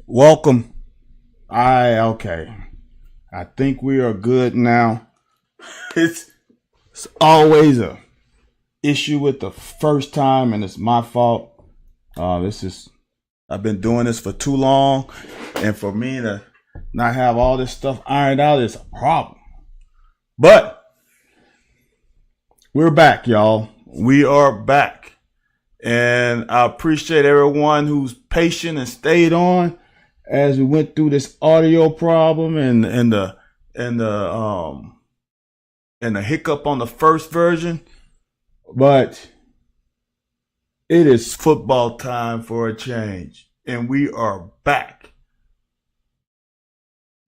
Welcome. Okay. I think we are good now. It's always a issue with the first time, and it's my fault. This is I've been doing this for too long, and for me to not have all this stuff ironed out is a problem. But we're back, y'all. We are back, and I appreciate everyone who's patient and stayed on as we went through this audio problem and the hiccup on the first version. But it is football time for a change, and we are back.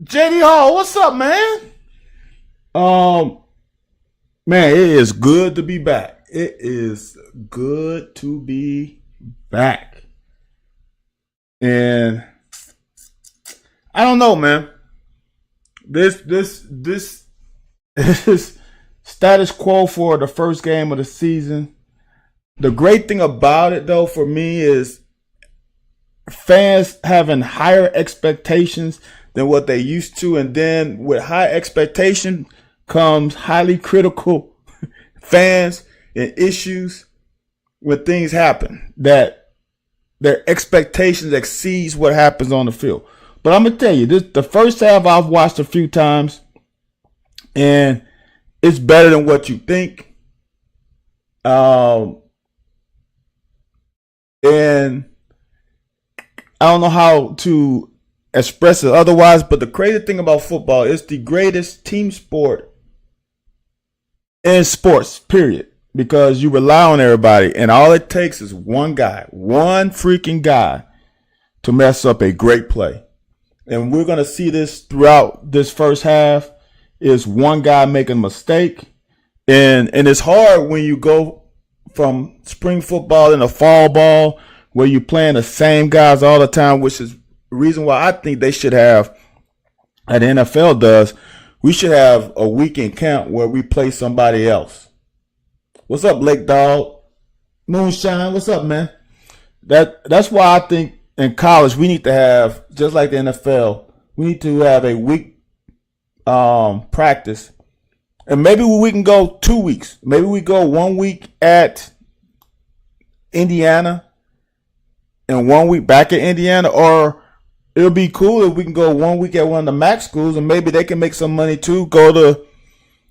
JD Hall, what's up, man? Um, Man, it is good to be back. It is good to be back, and I don't know, man. This is status quo for the first game of the season. The great thing about it, though, for me is fans having higher expectations than what they used to, and then with high expectation comes highly critical fans and issues when things happen that their expectations exceeds what happens on the field. But I'm gonna tell you, the first half I've watched a few times, and it's better than what you think. Um, and I don't know how to express it otherwise, but the crazy thing about football is the greatest team sport in sports, period. Because you rely on everybody, and all it takes is one guy, one freaking guy, to mess up a great play. And we're going to see this throughout this first half, is one guy making a mistake. And it's hard when you go from spring football into fall ball where you're playing the same guys all the time, which is the reason why I think they should have, and the NFL does, we should have a weekend camp where we play somebody else. What's up, Lake Dog? Moonshine, what's up, man? That's why I think in college we need to have, just like the NFL, we need to have a week practice. And maybe we can go 2 weeks. Maybe we go 1 week at Indiana and 1 week back at Indiana. Or it'll be cool if we can go 1 week at one of the MAC schools, and maybe they can make some money too. Go to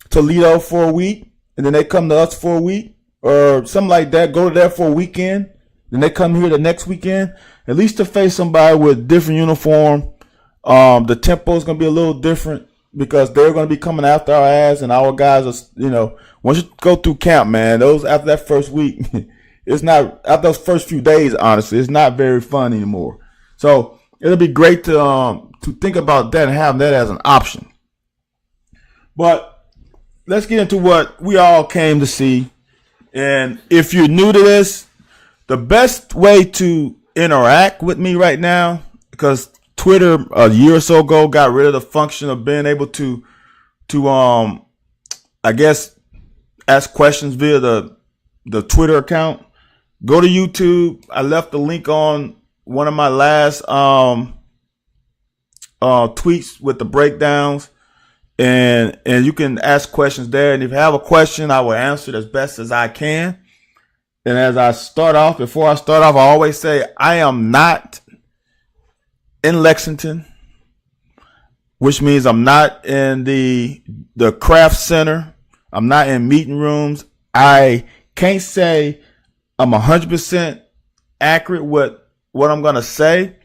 Toledo for a week, and then they come to us for a week, or something like that. Go there for a weekend, then they come here the next weekend. At least to face somebody with different uniform. The tempo is going to be a little different because they're going to be coming after our ass, and our guys are, once you go through camp, man, those after that first week, it's not, after those first few days, honestly, it's not very fun anymore. So it'll be great to think about that and have that as an option. But let's get into what we all came to see. And if you're new to this, the best way to interact with me right now, because Twitter a year or so ago got rid of the function of being able to I guess ask questions via the Twitter account. Go to YouTube. I left the link on one of my last tweets with the breakdowns, and you can ask questions there. And if you have a question, I will answer it as best as I can. And as I start off, before I start off, I always say I am not in Lexington, which means I'm not in the craft center. I'm not in meeting rooms. I can't say I'm 100% accurate with what I'm going to say,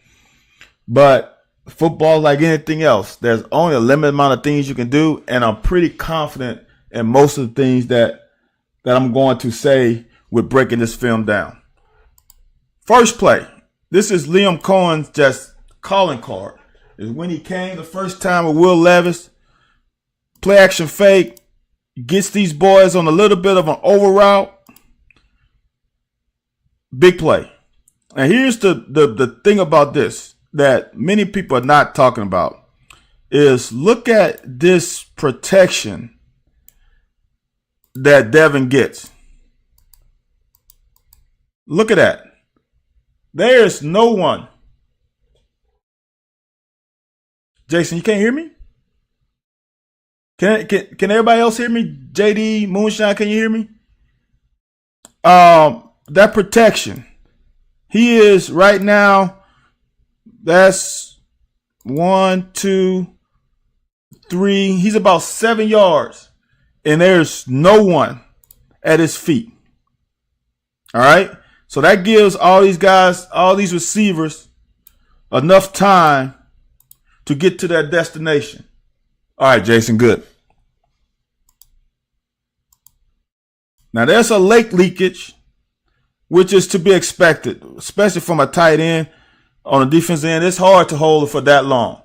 but football, like anything else, there's only a limited amount of things you can do, and I'm pretty confident in most of the things that I'm going to say with breaking this film down. First play. This is Liam Cohen's just calling card. Is when he came the first time with Will Levis. Play action fake. Gets these boys on a little bit of an over route. Big play. And here's the thing about this that many people are not talking about is look at this protection that Devin gets. Look at that. There's no one Jason, you can't hear me? Can everybody else hear me? JD, Moonshine, can you hear me? That protection. He is right now. That's 1, 2, 3. He's about 7 yards, and there's no one at his feet. All right. So that gives all these guys, all these receivers, enough time to get to their destination. All right, Jason, good. Now there's a late leakage, which is to be expected, especially from a tight end on the defense end. It's hard to hold it for that long.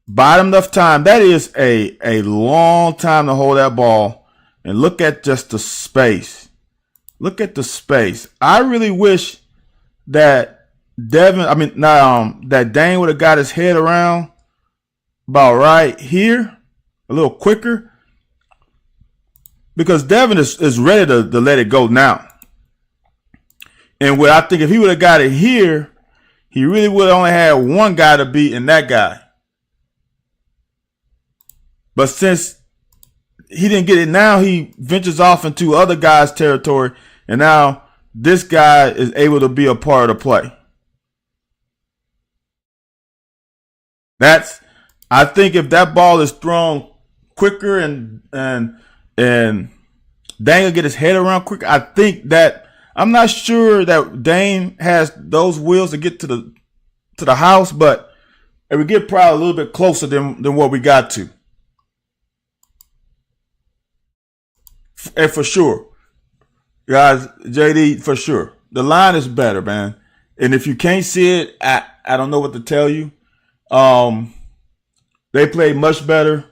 Bottom enough time. That is a long time to hold that ball. And look at just the space. Look at the space. I really wish that that Dane would have got his head around about right here, a little quicker. Because Devin is ready to let it go now. And what I think if he would have got it here, he really would have only had one guy to beat, and that guy. But since he didn't get it now, he ventures off into other guys' territory, and now this guy is able to be a part of the play. I think if that ball is thrown quicker and Dane will get his head around quick. I think that I'm not sure that Dane has those wheels to get to the house, but it would get probably a little bit closer than what we got to. And for sure, guys, JD, for sure, the line is better, man. And if you can't see it, I don't know what to tell you. They played much better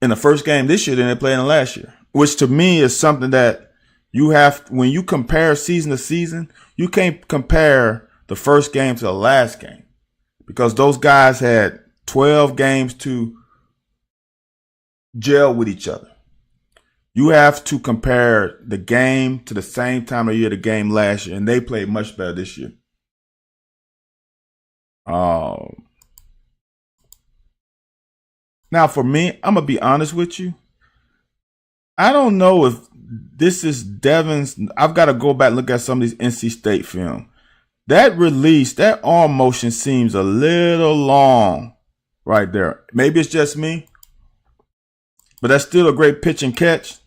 in the first game this year than they played in the last year, which to me is something that you have, when you compare season to season, you can't compare the first game to the last game because those guys had 12 games to gel with each other. You have to compare the game to the same time of year, the game last year, and they played much better this year. Now, for me, I'm going to be honest with you. I don't know if this is Devin's. I've got to go back and look at some of these NC State film. That release, that arm motion seems a little long right there. Maybe it's just me, but that's still a great pitch and catch.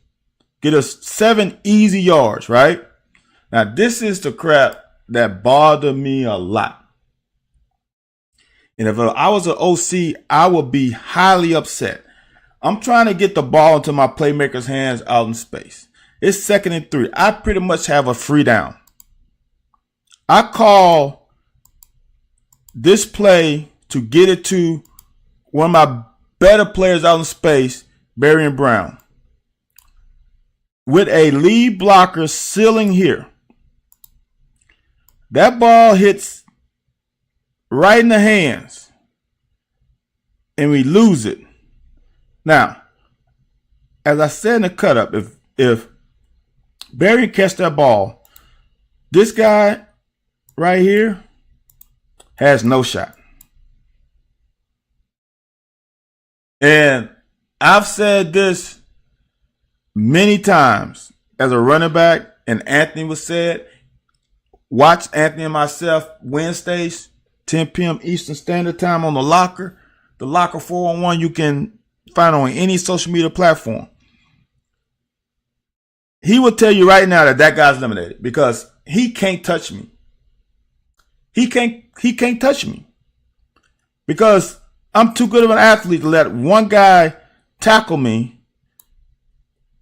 Get us 7 easy yards, right? Now, this is the crap that bothered me a lot. And if I was an OC, I would be highly upset. I'm trying to get the ball into my playmaker's hands out in space. It's 2nd and 3. I pretty much have a free down. I call this play to get it to one of my better players out in space, Barian Brown, with a lead blocker sealing here. That ball hits right in the hands, and we lose it. Now, as I said in the cut up, if Barry catch that ball, this guy right here has no shot. And I've said this many times as a running back, and Anthony was said, watch Anthony and myself Wednesdays, 10 p.m. Eastern Standard Time on the Locker 411. You can find on any social media platform. He will tell you right now that guy's eliminated because he can't touch me. He can't touch me because I'm too good of an athlete to let one guy tackle me.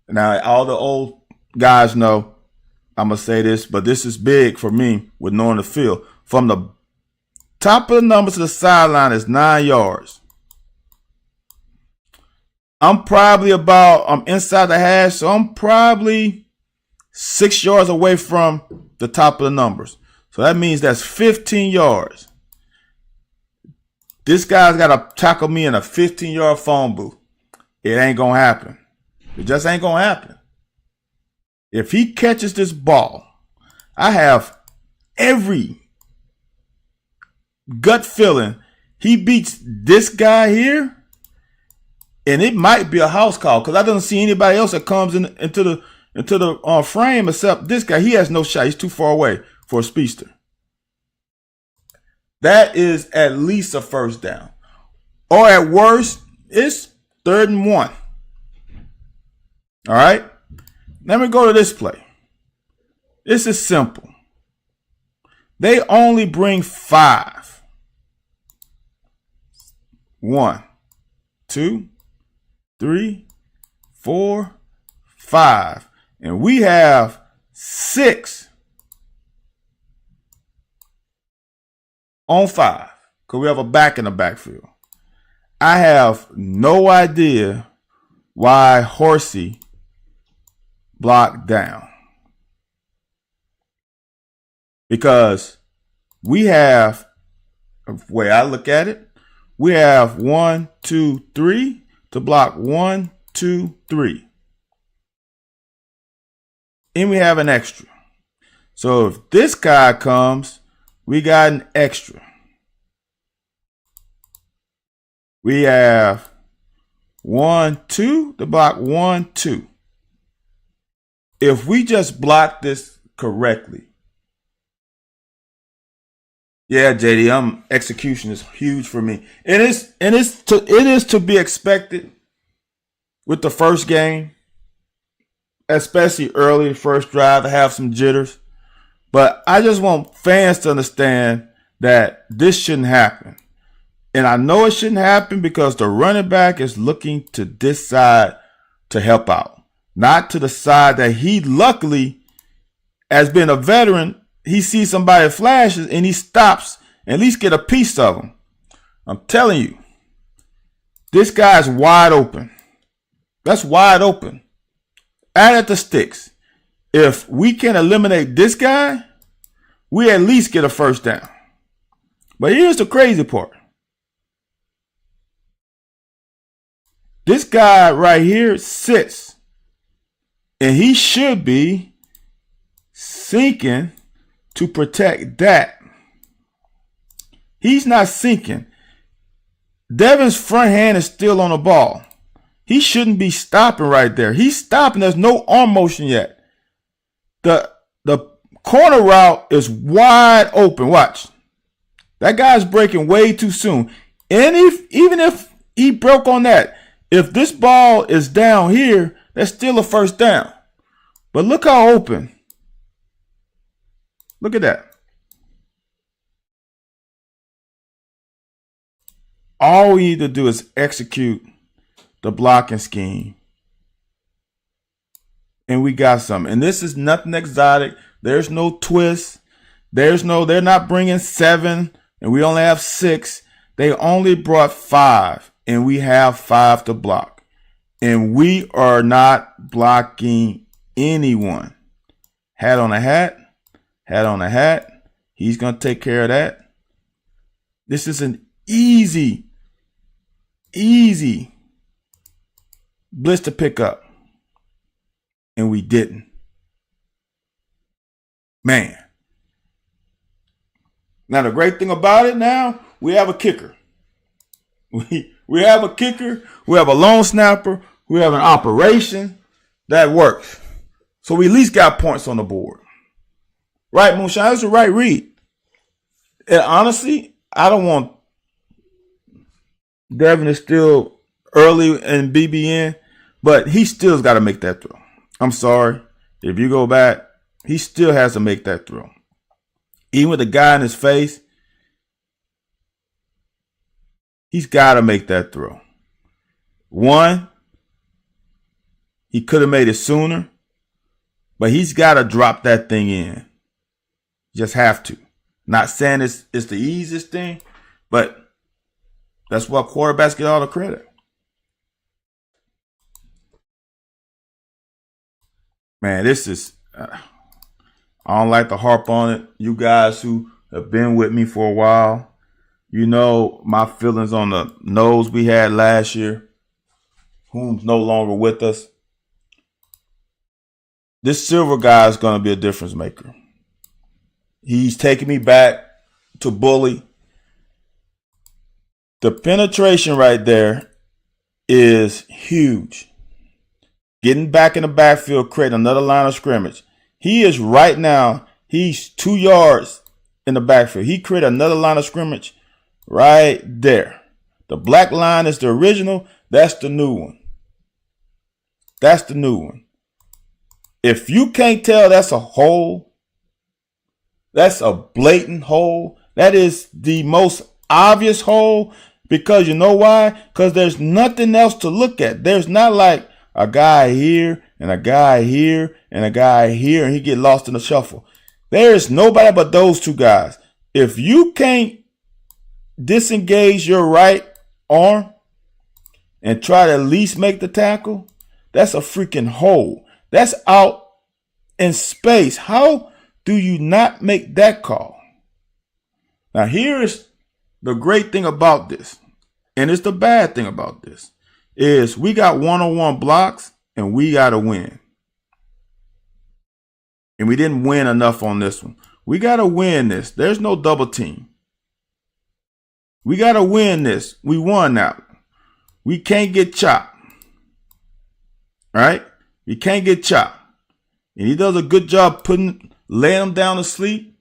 Now, all the old guys know I'm going to say this, but this is big for me with knowing the field. From the top of the numbers to the sideline is 9 yards. I'm inside the hash, so I'm probably 6 yards away from the top of the numbers. So that means that's 15 yards. This guy's got to tackle me in a 15-yard phone booth. It ain't going to happen. It just ain't going to happen. If he catches this ball, I have every gut feeling, he beats this guy here, and it might be a house call because I don't see anybody else that comes into the frame except this guy. He has no shot. He's too far away for a speedster. That is at least a first down. Or at worst, it's 3rd and 1. All right? Let me go to this play. This is simple. They only bring 5. 1, 2, 3, 4, 5. And we have 6 on 5 because we have a back in the backfield. I have no idea why Horsey blocked down. Because we have, the way I look at it, we have 1, 2, 3 to block 1, 2, 3. And we have an extra. So if this guy comes, we got an extra. We have 1, 2 to block 1, 2. If we just block this correctly, yeah, JD, execution is huge for me. It is to be expected with the first game, especially early first drive, to have some jitters. But I just want fans to understand that this shouldn't happen. And I know it shouldn't happen because the running back is looking to this side to help out, not to the side that he luckily, as being a veteran, he sees somebody flashes and he stops and at least get a piece of them. I'm telling you, this guy's wide open. That's wide open. Add at the sticks. If we can eliminate this guy, we at least get a first down. But here's the crazy part. This guy right here sits, and he should be sinking to protect that. He's not sinking. Devin's front hand is still on the ball. He shouldn't be stopping right there. He's stopping. There's no arm motion yet. The corner route is wide open. Watch. That guy's breaking way too soon. And even if he broke on that, if this ball is down here, that's still a first down. But look how open. Look at that. All we need to do is execute the blocking scheme. And we got something. And this is nothing exotic. There's no twist. They're not bringing 7 and we only have 6. They only brought 5 and we have 5 to block. And we are not blocking anyone. Hat on a hat. Hat on a hat. He's going to take care of that. This is an easy blitz to pick up. And we didn't. Man. Now the great thing about it now, we have a kicker. We have a kicker. We have a long snapper. We have an operation that works. So we at least got points on the board. Right, Moonshine? That's the right read. And honestly, I don't want Devin is still early in BBN, but he still's got to make that throw. I'm sorry. If you go back, he still has to make that throw. Even with the guy in his face, he's got to make that throw. One, he could have made it sooner, but he's got to drop that thing in. Just have to. Not saying it's the easiest thing, but that's why quarterbacks get all the credit. Man, this is, I don't like to harp on it. You guys who have been with me for a while, you know my feelings on the nose we had last year, whom's no longer with us. This Silver guy is going to be a difference maker. He's taking me back to Bully. The penetration right there is huge. Getting back in the backfield, creating another line of scrimmage. He is right now, he's 2 yards in the backfield. He created another line of scrimmage right there. The black line is the original. That's the new one. That's the new one. If you can't tell that's a hole, that's a blatant hole. That is the most obvious hole, because you know why? Because there's nothing else to look at. There's not like a guy here and a guy here and a guy here and he get lost in the shuffle. There is nobody but those two guys. If you can't disengage your right arm and try to at least make the tackle, that's a freaking hole. That's out in space. How do you not make that call? Now, here's the great thing about this, and it's the bad thing about this, is we got one-on-one blocks and we got to win. And we didn't win enough on this one. We got to win this. There's no double team. We got to win this. We won that. We can't get chopped. All right? We can't get chopped. And he does a good job laying them down to sleep.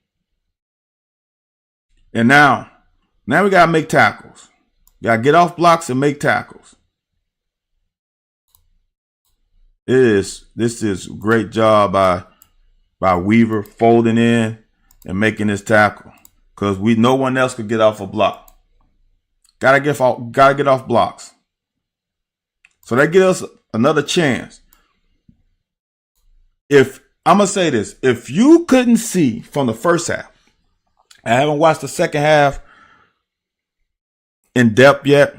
And now we got to make tackles. We got to get off blocks and make tackles. This is a great job by Weaver folding in and making this tackle, because no one else could get off a block. Gotta get off blocks. So that gives us another chance. If I'm gonna say this, if you couldn't see from the first half, I haven't watched the second half in depth yet,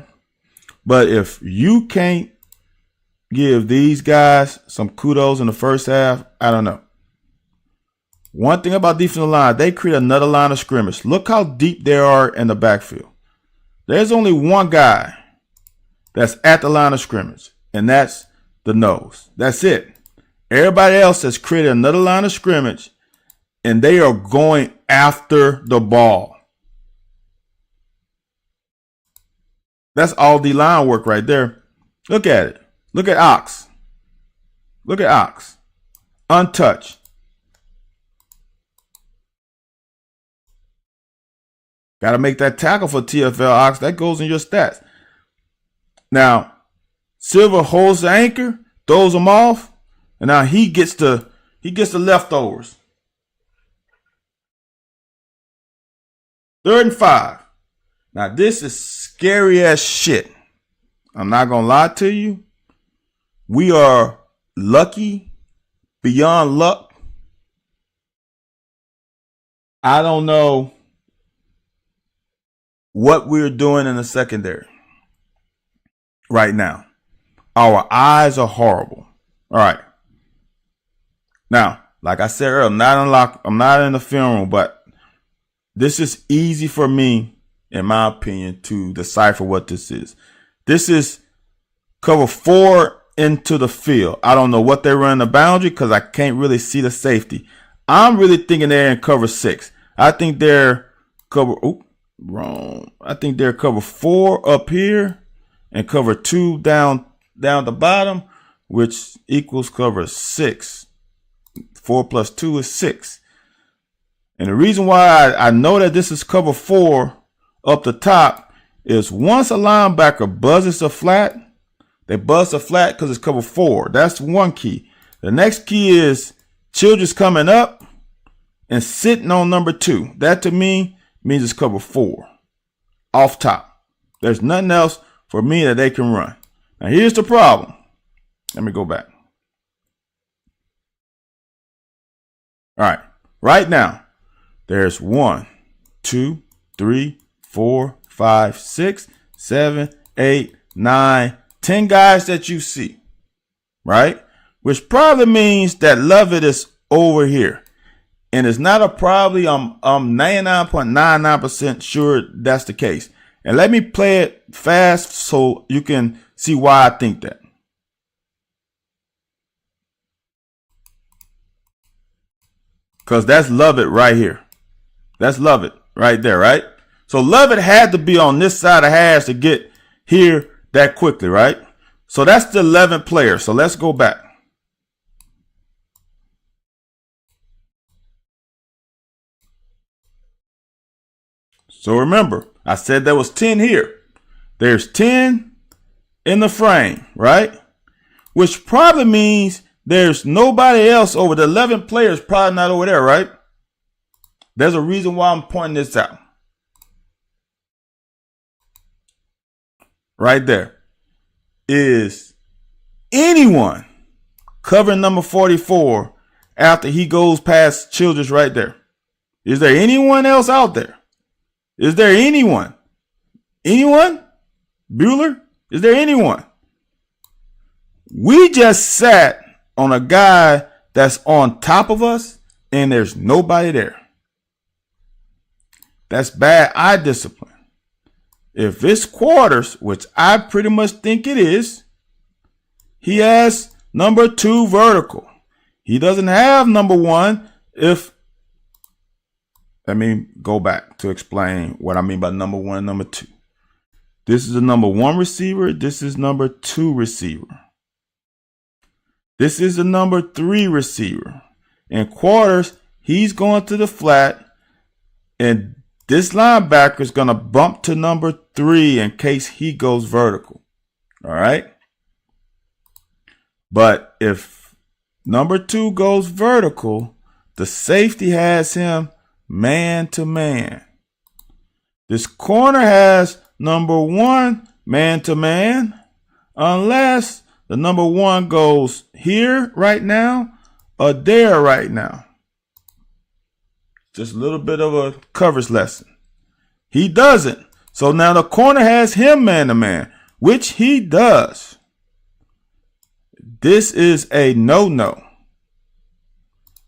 but if you can't give these guys some kudos in the first half, I don't know. One thing about defensive line, they create another line of scrimmage. Look how deep they are in the backfield. There's only one guy that's at the line of scrimmage, and that's the nose. That's it. Everybody else has created another line of scrimmage, and they are going after the ball. That's all D line work right there. Look at it. Look at Ox. Look at Ox. Untouched. Got to make that tackle for TFL, Ox. That goes in your stats. Now, Silver holds the anchor, throws them off, and now he gets the leftovers. 3rd and 5. Now, this is scary as shit. I'm not going to lie to you. We are lucky beyond luck. I don't know what we're doing in the secondary right now. Our eyes are horrible. All right. Now, like I said earlier, I'm not in the film room, but this is easy for me, in my opinion, to decipher what this is. This is cover 4 into the field. I don't know what they run in the boundary because I can't really see the safety. I'm really thinking they're in cover 6. I think they're cover. Wrong. I think they're cover 4 up here and cover 2 down the bottom, which equals cover 6. 4 plus 2 is 6. And the reason why I know that this is cover 4 up the top is once a linebacker buzzes a flat, they buzz a flat because it's cover 4. That's one key. The next key is Childress coming up and sitting on number 2. That to me means it's cover 4 off top. There's nothing else for me that they can run. Now here's the problem. Let me go back. All right. Right now, there's 1, 2, 3, 4, 5, 6, 7, 8, 9, 10 guys that you see, right? Which probably means that Lovett is over here. And it's not a probably, I'm 99.99% sure that's the case. And let me play it fast so you can see why I think that. Because that's Lovett right here. That's Lovett right there, right? So Lovett had to be on this side of hash to get here that quickly, right? So that's the 11th player. So let's go back. So remember, I said there was 10 here. There's 10 in the frame, right? Which probably means there's nobody else over the 11 players, probably not over there, right? There's a reason why I'm pointing this out. Right there. Is anyone covering number 44 after he goes past Childress right there? Is there anyone else out there? Is there anyone? Anyone? Bueller? Is there anyone? We just sat on a guy that's on top of us and there's nobody there. That's bad eye discipline. If it's Quarters, which I pretty much think it is, he has number 2 vertical. He doesn't have number 1. Let me go back to explain what I mean by number 1 and number 2. This is a number 1 receiver. This is number 2 receiver. This is a number 3 receiver. And Quarters, he's going to the flat. And this linebacker is going to bump to number 3 in case he goes vertical. All right. But if number 2 goes vertical, the safety has him man to man. This corner has number 1 man to man, unless the number 1 goes here right now or there right now. Just a little bit of a coverage lesson. He doesn't. So now the corner has him man to man, which he does. This is a no-no.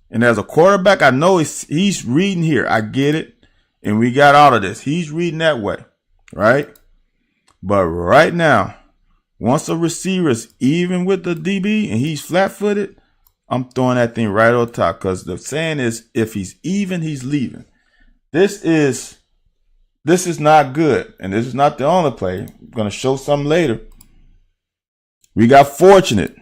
And as a quarterback, I know he's reading here. I get it. And we got out of this. He's reading that way, right? But right now, once a receiver is even with the DB and he's flat-footed, I'm throwing that thing right on top, because the saying is, if he's even, he's leaving. This is not good. And this is not the only play. I'm going to show something later. We got fortunate.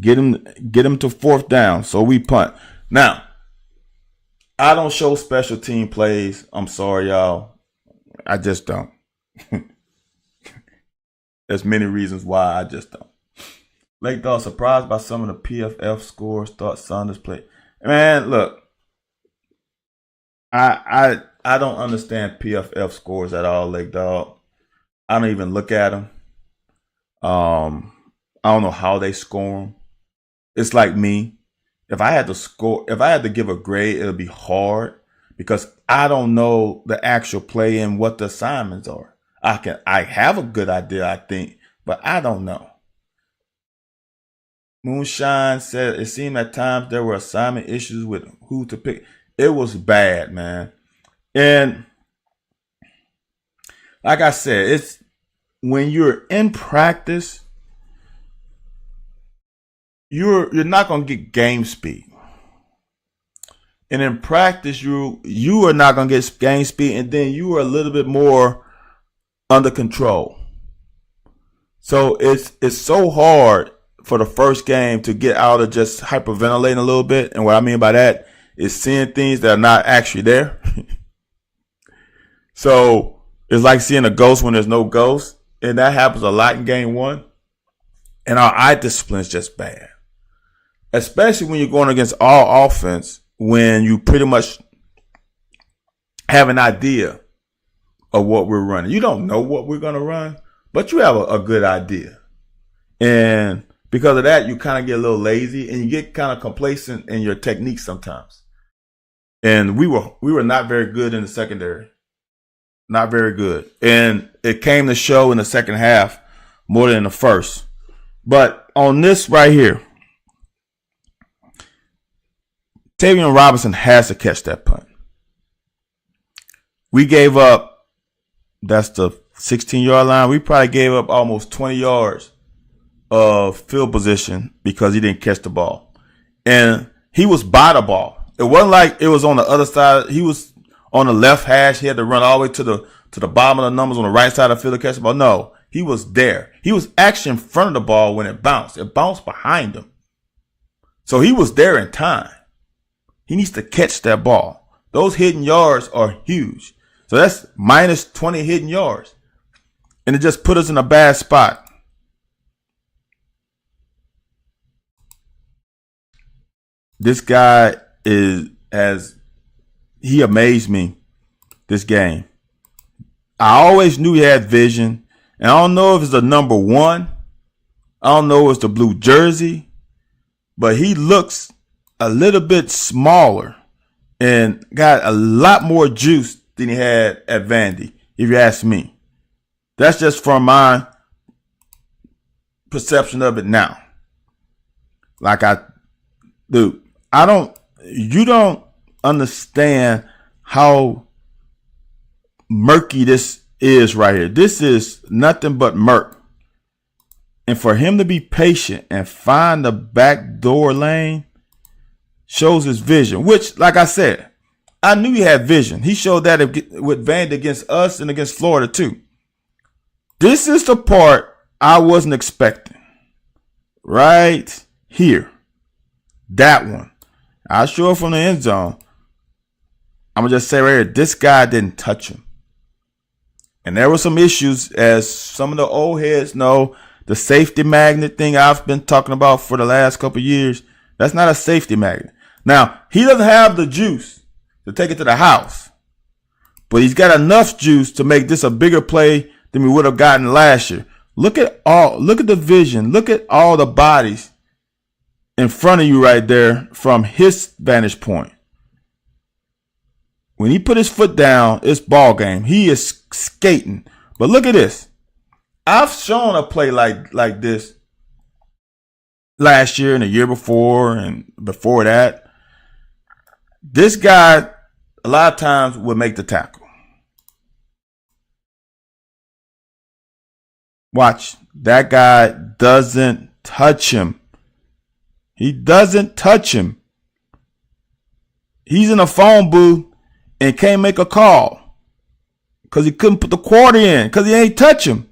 Get him to 4th down. So we punt. Now, I don't show special team plays. I'm sorry, y'all. I just don't. There's many reasons why I just don't. Lake Dog surprised by some of the PFF scores. Thought Saunders played. Man, look. I don't understand PFF scores at all, Lake Dog. I don't even look at them. I don't know how they score them. It's like me. If I had to give a grade, it'll be hard because I don't know the actual play and what the assignments are. I have a good idea, I think, but I don't know. Moonshine said it seemed at times there were assignment issues with who to pick. It was bad, man. And like I said, it's when you're in practice, you're not going to get game speed. And in practice, you are not going to get game speed, and then you are a little bit more under control. So it's so hard for the first game to get out of just hyperventilating a little bit. And what I mean by that is seeing things that are not actually there. So it's like seeing a ghost when there's no ghost. And that happens a lot in game 1. And our eye discipline is just bad. Especially when you're going against all offense, when you pretty much have an idea of what we're running. You don't know what we're going to run, but you have a good idea. And because of that, you kind of get a little lazy and you get kind of complacent in your technique sometimes. And we were not very good in the secondary. Not very good. And it came to show in the second half more than the first. But on this right here, Tavion Robinson has to catch that punt. We gave up, that's the 16-yard line. We probably gave up almost 20 yards of field position because he didn't catch the ball. And he was by the ball. It wasn't like it was on the other side. He was on the left hash. He had to run all the way to the bottom of the numbers on the right side of the field to catch the ball. No, he was there. He was actually in front of the ball when it bounced. It bounced behind him. So he was there in time. He needs to catch that ball. Those hidden yards are huge. So that's minus 20 hidden yards. And it just put us in a bad spot. This guy he amazed me this game. I always knew he had vision. And I don't know if it's the number 1. I don't know if it's the blue jersey. But he looks a little bit smaller and got a lot more juice than he had at Vandy, if you ask me. That's just from my perception of it now. You don't understand how murky this is right here. This is nothing but murk. And for him to be patient and find the back door lane shows his vision, which, like I said, I knew he had vision. He showed that with Vandy against us and against Florida too. This is the part I wasn't expecting. Right here. That one. I show it from the end zone. I'm going to just say right here, this guy didn't touch him. And there were some issues, as some of the old heads know. The safety magnet thing I've been talking about for the last couple of years, that's not a safety magnet. Now, he doesn't have the juice to take it to the house, but he's got enough juice to make this a bigger play than we would have gotten last year. Look at the vision. Look at all the bodies in front of you right there from his vantage point. When he put his foot down, it's ball game. He is skating. But look at this. I've shown a play like this last year and the year before and before that. This guy, a lot of times, would make the tackle. Watch. That guy doesn't touch him. He doesn't touch him. He's in a phone booth and can't make a call because he couldn't put the quarter in because he ain't touch him.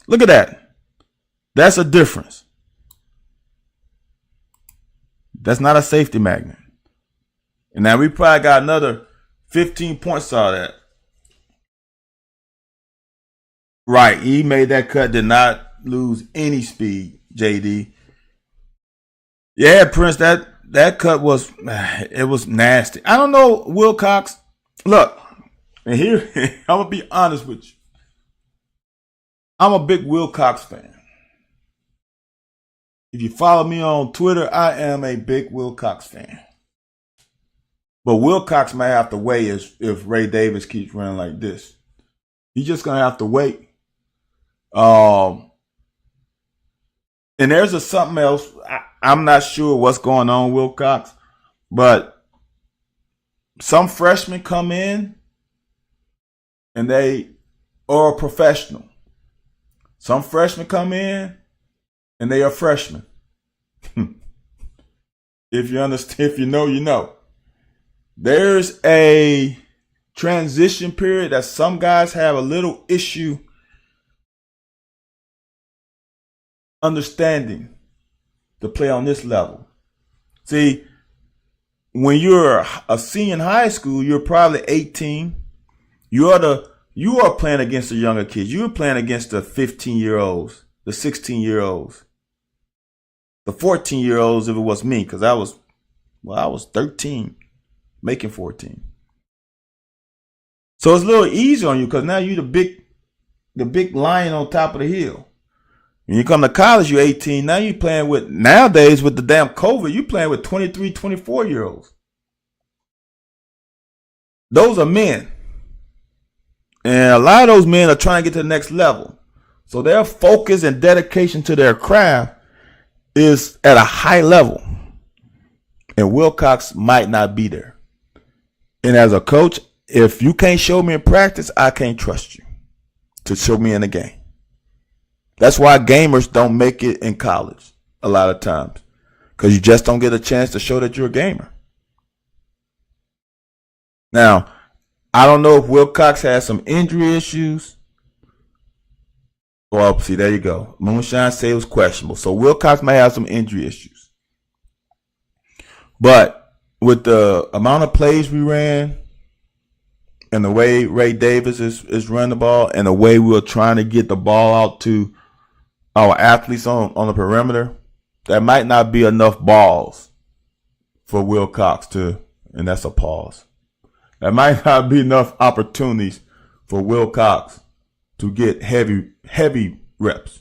Look at that. That's a difference. That's not a safety magnet. And now we probably got another 15 points out of that. Right. He made that cut, did not lose any speed, JD. Yeah, Prince, that cut was nasty. I don't know, Wilcox. Look, and here, I'm going to be honest with you. I'm a big Wilcox fan. If you follow me on Twitter, I am a big Wilcox fan. But Wilcox may have to wait if Ray Davis keeps running like this. He's just going to have to wait. And there's something else. I'm not sure what's going on, Wilcox. But some freshmen come in and they are professional. Some freshmen come in and they are freshmen. If you understand, if you know, you know. There's a transition period that some guys have a little issue understanding to play on this level. See, when you're a senior in high school, you're probably 18. You are playing against the younger kids. You're playing against the 15-year-olds, the 16-year-olds, the 14-year-olds if it was me, because I was 13, making 14. So it's a little easier on you because now you're the big lion on top of the hill. When you come to college, you're 18. Now you're playing with, nowadays with the damn COVID, you're playing with 23, 24-year-olds. Those are men. And a lot of those men are trying to get to the next level. So their focus and dedication to their craft is at a high level. And Wilcox might not be there. And as a coach, if you can't show me in practice, I can't trust you to show me in the game. That's why gamers don't make it in college a lot of times. Because you just don't get a chance to show that you're a gamer. Now, I don't know if Wilcox has some injury issues. Well, see, there you go. Moonshine said it was questionable. So Wilcox may have some injury issues. But with the amount of plays we ran and the way Ray Davis is running the ball and the way we were trying to get the ball out to our athletes on the perimeter, there might not be enough balls for Wilcox to, and that's a pause. There might not be enough opportunities for Wilcox to get heavy reps.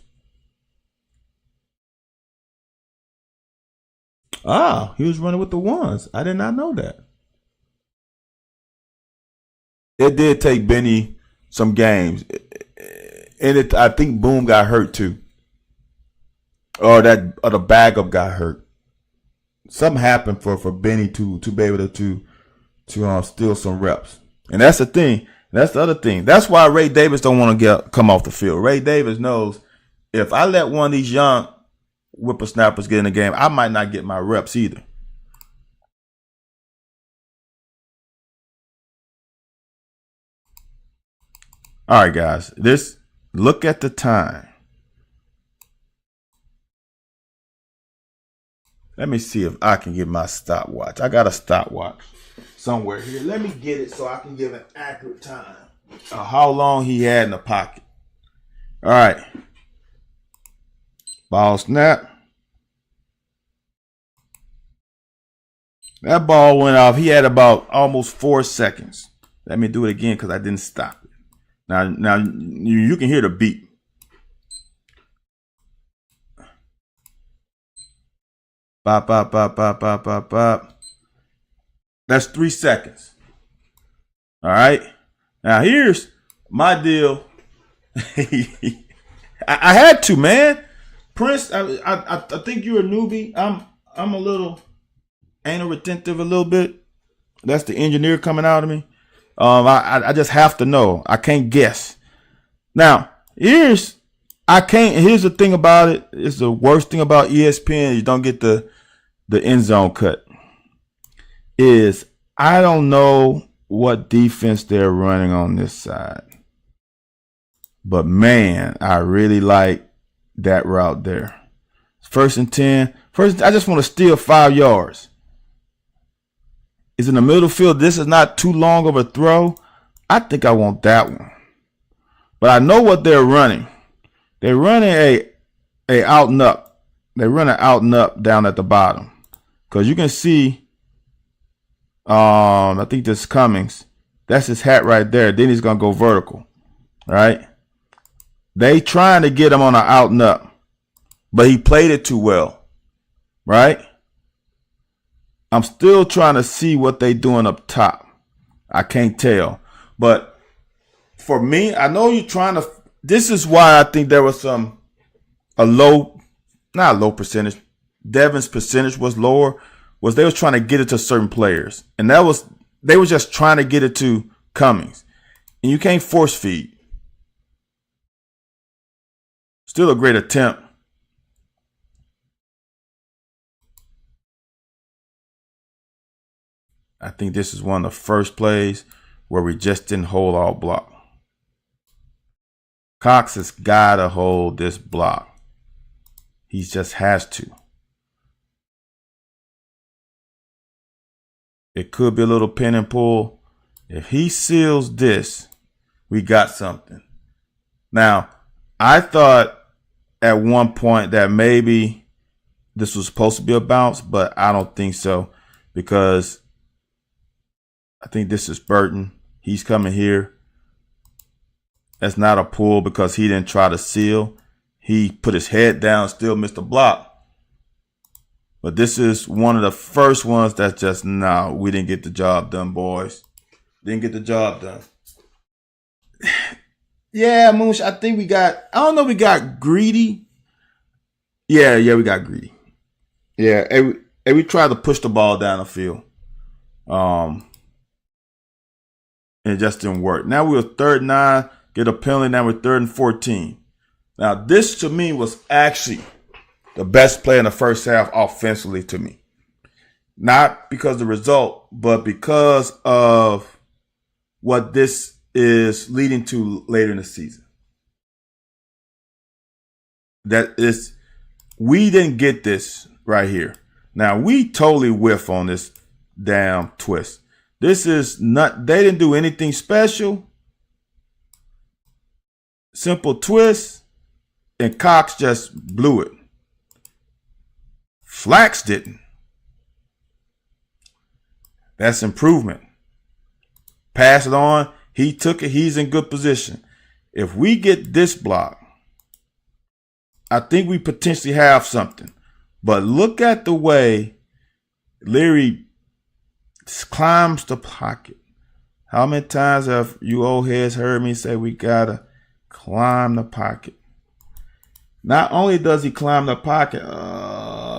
He was running with the ones. I did not know that. It did take Benny some games. And I think Boom got hurt too. Or the backup got hurt. Something happened for Benny to be able to steal some reps. And that's the thing. That's the other thing. That's why Ray Davis don't want to come off the field. Ray Davis knows if I let one of these young whippersnappers get in the game, I might not get my reps either. All right, guys. Look at the time. Let me see if I can get my stopwatch. I got a stopwatch somewhere here. Let me get it so I can give an accurate time of how long he had in the pocket. All right. Ball snap. That ball went off. He had about almost 4 seconds. Let me do it again because I didn't stop it. Now you can hear the beat. Bop, bop, bop, bop, bop, bop, bop. That's 3 seconds. All right. Now here's my deal. I had to, man. Prince, I think you're a newbie. I'm a little anal retentive a little bit. That's the engineer coming out of me. I just have to know. I can't guess. Now, here's the thing about it. It's the worst thing about ESPN. You don't get the end zone cut. Is I don't know what defense they're running on this side. But man, I really like that route there. 1st and 10. I just want to steal 5 yards. It's in the middle field. This is not too long of a throw. I think I want that one. But I know what they're running. They're running a out and up. They run an out and up down at the bottom. Because you can see, I think this is Cummings. That's his hat right there. Then he's going to go vertical. Right? They trying to get him on an out and up. But he played it too well. Right? I'm still trying to see what they doing up top. I can't tell. But for me, I know you're trying to. This is why I think there was not a low percentage. Devin's percentage was lower. Was they was trying to get it to certain players, and they were just trying to get it to Cummings, and you can't force feed. Still a great attempt. I think this is one of the first plays where we just didn't hold all block. Cox has got to hold this block. He just has to. It could be a little pin and pull. If he seals this, we got something. Now, I thought at one point that maybe this was supposed to be a bounce, but I don't think so because I think this is Burton. He's coming here. That's not a pull because he didn't try to seal. He put his head down, still missed the block. But this is one of the first ones that's just, no, we didn't get the job done, boys. Didn't get the job done. Yeah, Moosh, I think we got greedy. Yeah, we got greedy. Yeah, and we tried to push the ball down the field. And it just didn't work. Now we were 3rd and 9, get a penalty. Now we're 3rd and 14. Now this to me was actually the best play in the first half offensively to me. Not because of the result, but because of what this is leading to later in the season. That is, we didn't get this right here. Now, we totally whiff on this damn twist. This is not, they didn't do anything special. Simple twist, and Cox just blew it. Flax didn't. That's improvement. Pass it on. He took it. He's in good position. If we get this block, I think we potentially have something. But look at the way Leary climbs the pocket. How many times have you old heads heard me say we gotta climb the pocket? Not only does he climb the pocket,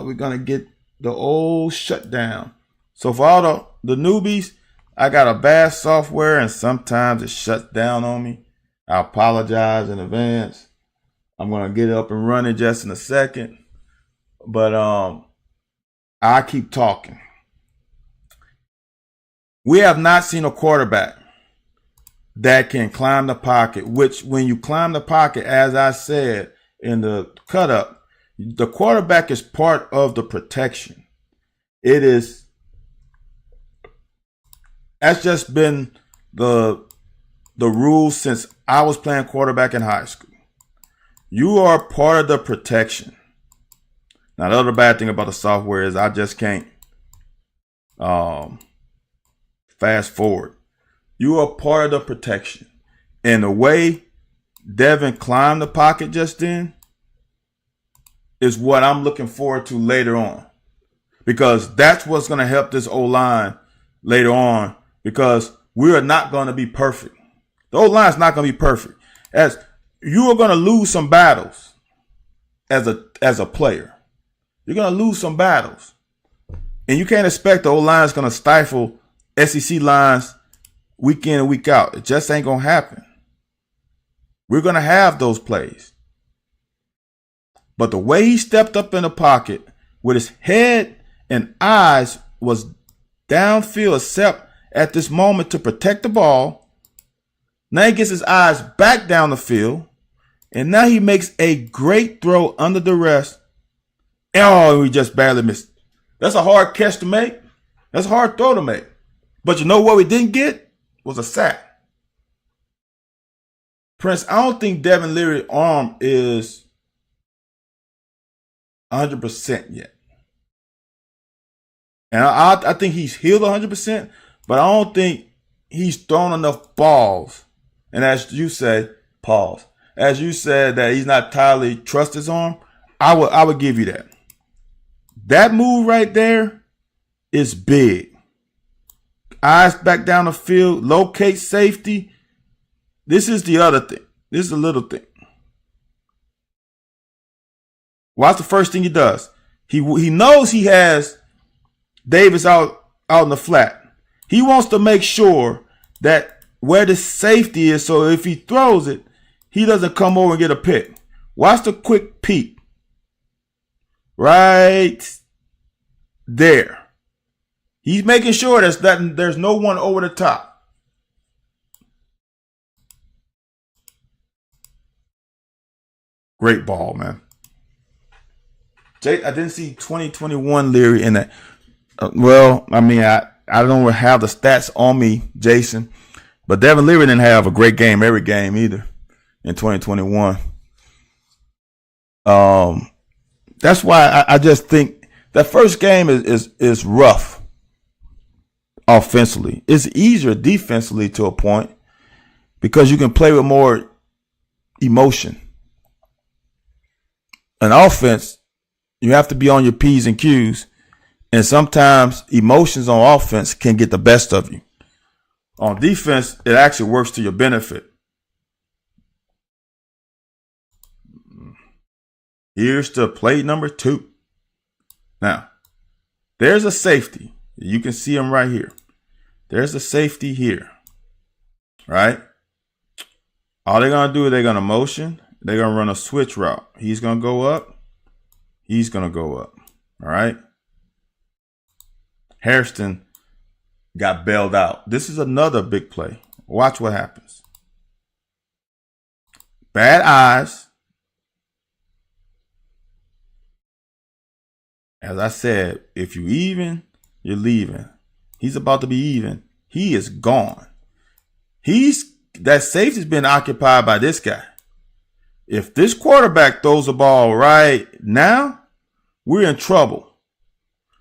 we're gonna get the old shutdown. So for all the newbies, I got a bad software and sometimes it shuts down on me. I apologize in advance. I'm gonna get it up and running just in a second. But I keep talking. We have not seen a quarterback that can climb the pocket, which when you climb the pocket, as I said in the cut up, the quarterback is part of the protection. That's just been the rule since I was playing quarterback in high school. You are part of the protection. Now, the other bad thing about the software is I just can't fast forward. You are part of the protection. And the way Devin climbed the pocket just then is what I'm looking forward to later on. Because that's what's going to help this O-line later on. Because we are not going to be perfect. The O-line is not going to be perfect. As you are going to lose some battles as a player. You're going to lose some battles. And you can't expect the O-line is going to stifle SEC lines week in and week out. It just ain't going to happen. We're going to have those plays. But the way he stepped up in the pocket with his head and eyes was downfield except at this moment to protect the ball. Now he gets his eyes back down the field. And now he makes a great throw under duress. Oh, we just barely missed. That's a hard catch to make. That's a hard throw to make. But you know what we didn't get? Was a sack. Prince, I don't think Devin Leary's arm is 100% yet. And I think he's healed 100%, but I don't think he's thrown enough balls. And as you said, pause. As you said that he's not entirely trust his arm, I would give you that. That move right there is big. Eyes back down the field, locate safety. This is the other thing. This is a little thing. What's the first thing he does? He knows he has Davis out in the flat. He wants to make sure that where the safety is, so if he throws it, he doesn't come over and get a pick. Watch the quick peek. Right there. He's making sure that there's no one over the top. Great ball, man. I didn't see 2021 Leary in that. Well, I mean, I don't have the stats on me, Jason, but Devin Leary didn't have a great game every game either in 2021. That's why I just think that first game is rough offensively. It's easier defensively to a point because you can play with more emotion. An offense, you have to be on your P's and Q's, and sometimes emotions on offense can get the best of you. On defense, it actually works to your benefit. Here's the play number 2. Now, there's a safety. You can see him right here. There's a safety here. Right? All they're going to do is they're going to motion. They're going to run a switch route. He's going to go up. He's going to go up. All right? Hairston got bailed out. This is another big play. Watch what happens. Bad eyes. As I said, if you even, you're leaving. He's about to be even. He is gone. That safety's been occupied by this guy. If this quarterback throws the ball right now, we're in trouble.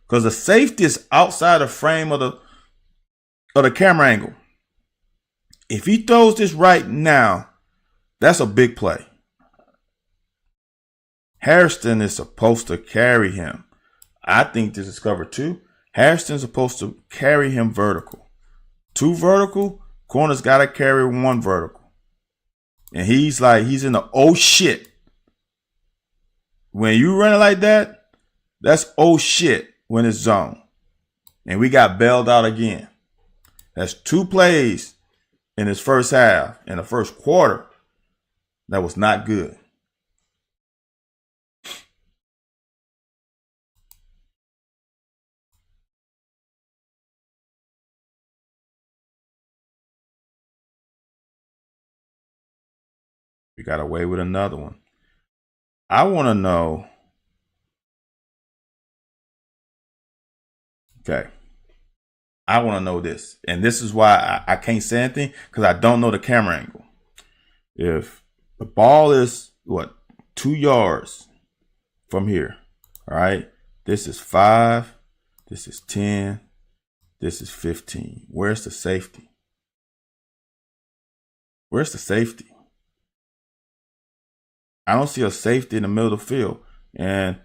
Because the safety is outside the frame of the camera angle. If he throws this right now, that's a big play. Hairston is supposed to carry him. I think this is cover 2. Hairston's supposed to carry him vertical. 2 vertical, corner's got to carry 1 vertical. And he's in the oh shit. When you run it like that, that's oh shit when it's zone. And we got bailed out again. That's 2 plays in his first half, in the first quarter. That was not good. We got away with another one. I want to know. Okay. I want to know this. And this is why I can't say anything, because I don't know the camera angle. If the ball is, 2 yards from here. All right. This is 5. This is 10. This is 15. Where's the safety? Where's the safety? I don't see a safety in the middle of the field. And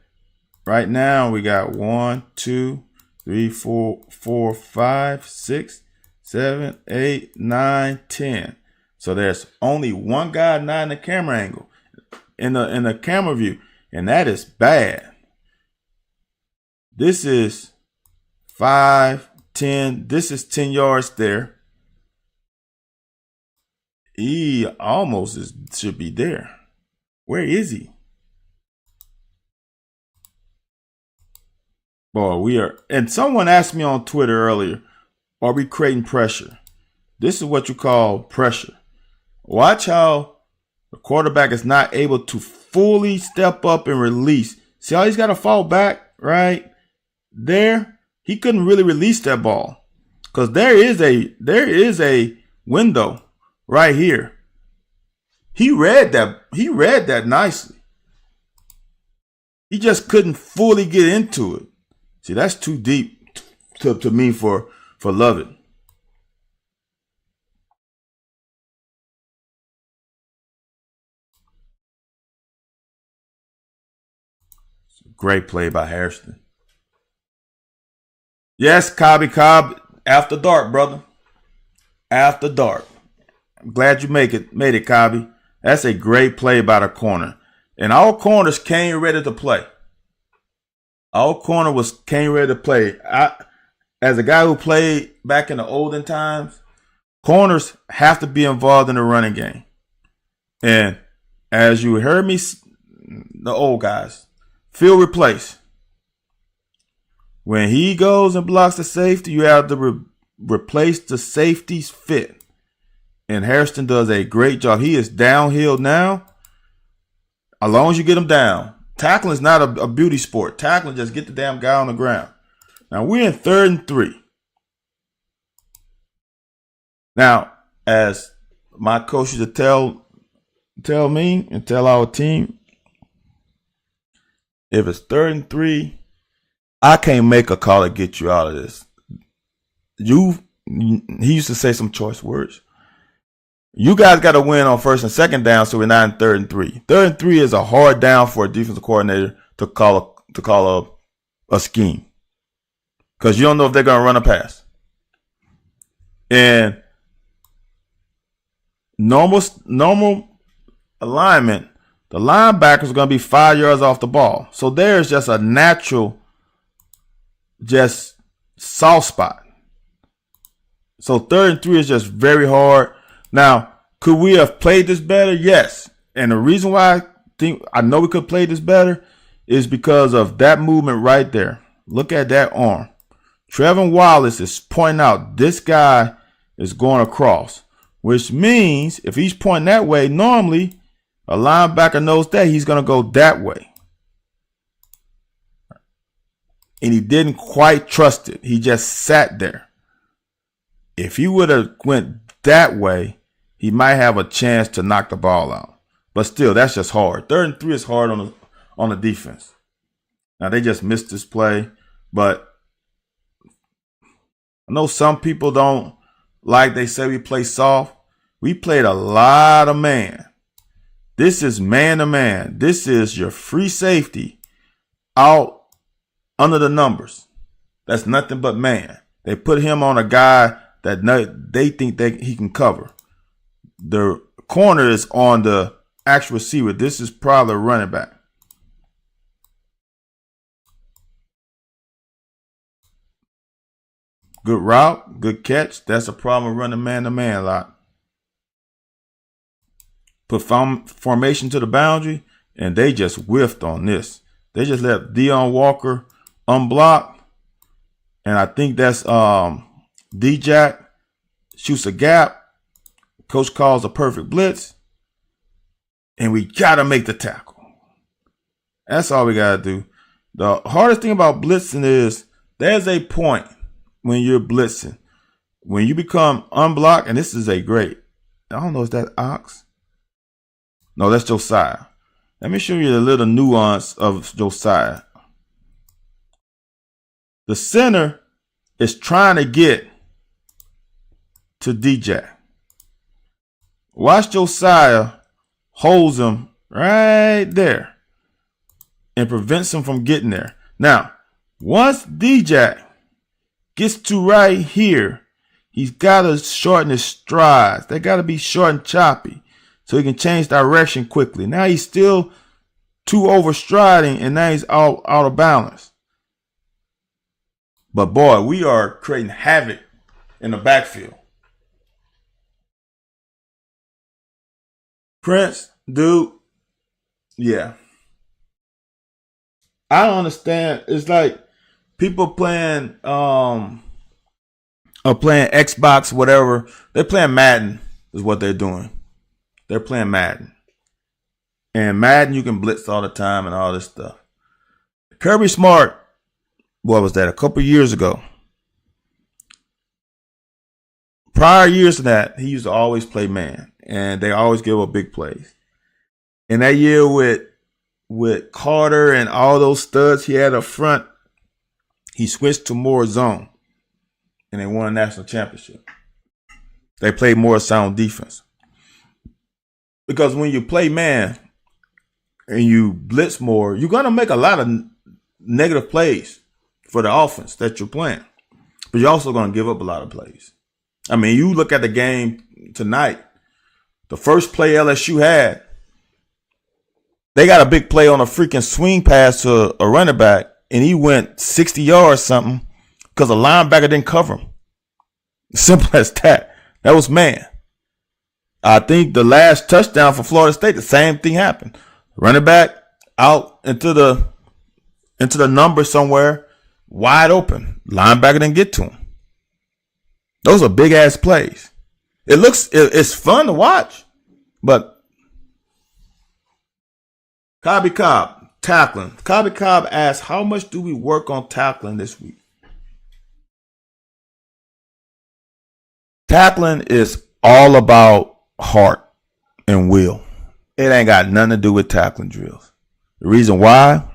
right now we got 1, 2, 3, 4, 5, 6, 7, 8, 9, 10. So there's only one guy not in the camera angle, in the camera view, and that is bad. This is 5, 10. This is 10 yards there. He almost should be there. Where is he? Boy, we are. And someone asked me on Twitter earlier, are we creating pressure? This is what you call pressure. Watch how the quarterback is not able to fully step up and release. See how he's got to fall back right there? He couldn't really release that ball because there is a window right here. He read that nicely. He just couldn't fully get into it. See, that's too deep to me for Lovett. Great play by Hairston. Yes, Cobb, after dark, brother. After dark. I'm glad you made it, Cobby. That's a great play by the corner. And all corners came ready to play. All corner came ready to play. As a guy who played back in the olden times, corners have to be involved in the running game. And as you heard me, the old guys, field replace. When he goes and blocks the safety, you have to replace the safety's fit. And Hairston does a great job. He is downhill now. As long as you get him down. Tackling is not a beauty sport. Tackling, just get the damn guy on the ground. Now, we're in 3rd and 3. Now, as my coach used to tell me and tell our team, if it's 3rd and 3, I can't make a call to get you out of this. He used to say some choice words. You guys got to win on 1st and 2nd down, so we're not in 3rd and 3. 3rd and 3 is a hard down for a defensive coordinator to call a scheme, because you don't know if they're going to run a pass. And normal alignment, the linebackers are going to be 5 yards off the ball. So there's just a natural, just soft spot. So 3rd and 3 is just very hard. Now, could we have played this better? Yes. And the reason why I know we could play this better is because of that movement right there. Look at that arm. Trevin Wallace is pointing out this guy is going across. which means if he's pointing that way, normally a linebacker knows that he's going to go that way. And he didn't quite trust it. He just sat there. If he would have went that way, he might have a chance to knock the ball out. But still, that's just hard. 3rd and 3 is hard on the defense. Now, they just missed this play. But I know some people don't like they say we play soft. We played a lot of man. This is man-to-man. This is your free safety out under the numbers. That's nothing but man. They put him on a guy that they think he can cover. The corner is on the actual receiver. This is probably a running back. Good route, good catch. That's a problem running man-to-man a lot. Put formation to the boundary, and they just whiffed on this. They just let Deion Walker unblocked, and I think that's D-Jack shoots a gap. Coach calls a perfect blitz, and we got to make the tackle. That's all we got to do. The hardest thing about blitzing is there's a point when you're blitzing. When you become unblocked, and this is a great, I don't know, is that Ox? No, that's Josiah. Let me show you a little nuance of Josiah. The center is trying to get to DJ. Watch Josiah holds him right there and prevents him from getting there. Now, once DJ gets to right here, he's got to shorten his strides. They got to be short and choppy so he can change direction quickly. Now he's still too overstriding, and now he's out of balance. But boy, we are creating havoc in the backfield. Prince, dude, yeah. I don't understand. It's like people playing or playing Xbox, whatever. They're playing Madden is what they're doing. They're playing Madden. And Madden, you can blitz all the time and all this stuff. Kirby Smart, what was that, a couple years ago? Prior years to that, he used to always play man. And they always give up big plays. And that year with Carter and all those studs he had up front, he switched to more zone. And they won a national championship. They played more sound defense. Because when you play man and you blitz more, you're going to make a lot of negative plays for the offense that you're playing. But you're also going to give up a lot of plays. I mean, you look at the game tonight, the first play LSU had, they got a big play on a freaking swing pass to a running back, and he went 60 yards something because the linebacker didn't cover him. Simple as that. That was man. I think the last touchdown for Florida State, the same thing happened. Running back out into the number somewhere, wide open. Linebacker didn't get to him. Those are big ass plays. It's fun to watch, but Cobby Cobb tackling. Cobby Cobb asks, how much do we work on tackling this week? Tackling is all about heart and will. It ain't got nothing to do with tackling drills. The reason why,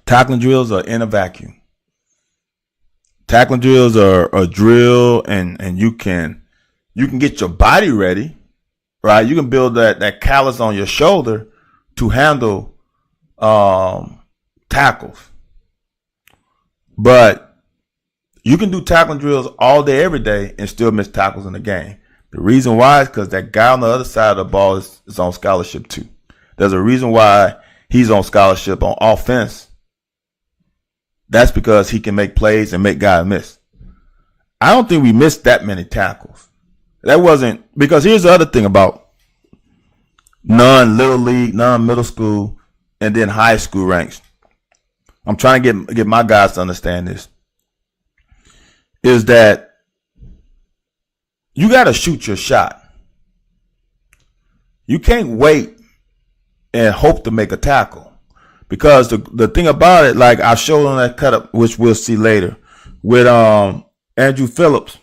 tackling drills are in a vacuum. Tackling drills are a drill, and you can get your body ready, right? You can build that callus on your shoulder to handle tackles. But you can do tackling drills all day, every day, and still miss tackles in the game. The reason why is because that guy on the other side of the ball is on scholarship too. There's a reason why he's on scholarship on offense. That's because he can make plays and make guys miss. I don't think we missed that many tackles. That wasn't, because here's the other thing about non-little league, non-middle school, and then high school ranks. I'm trying to get my guys to understand this. Is that you got to shoot your shot. You can't wait and hope to make a tackle. Because the thing about it, like I showed on that cut up, which we'll see later, with Andrew Phillips,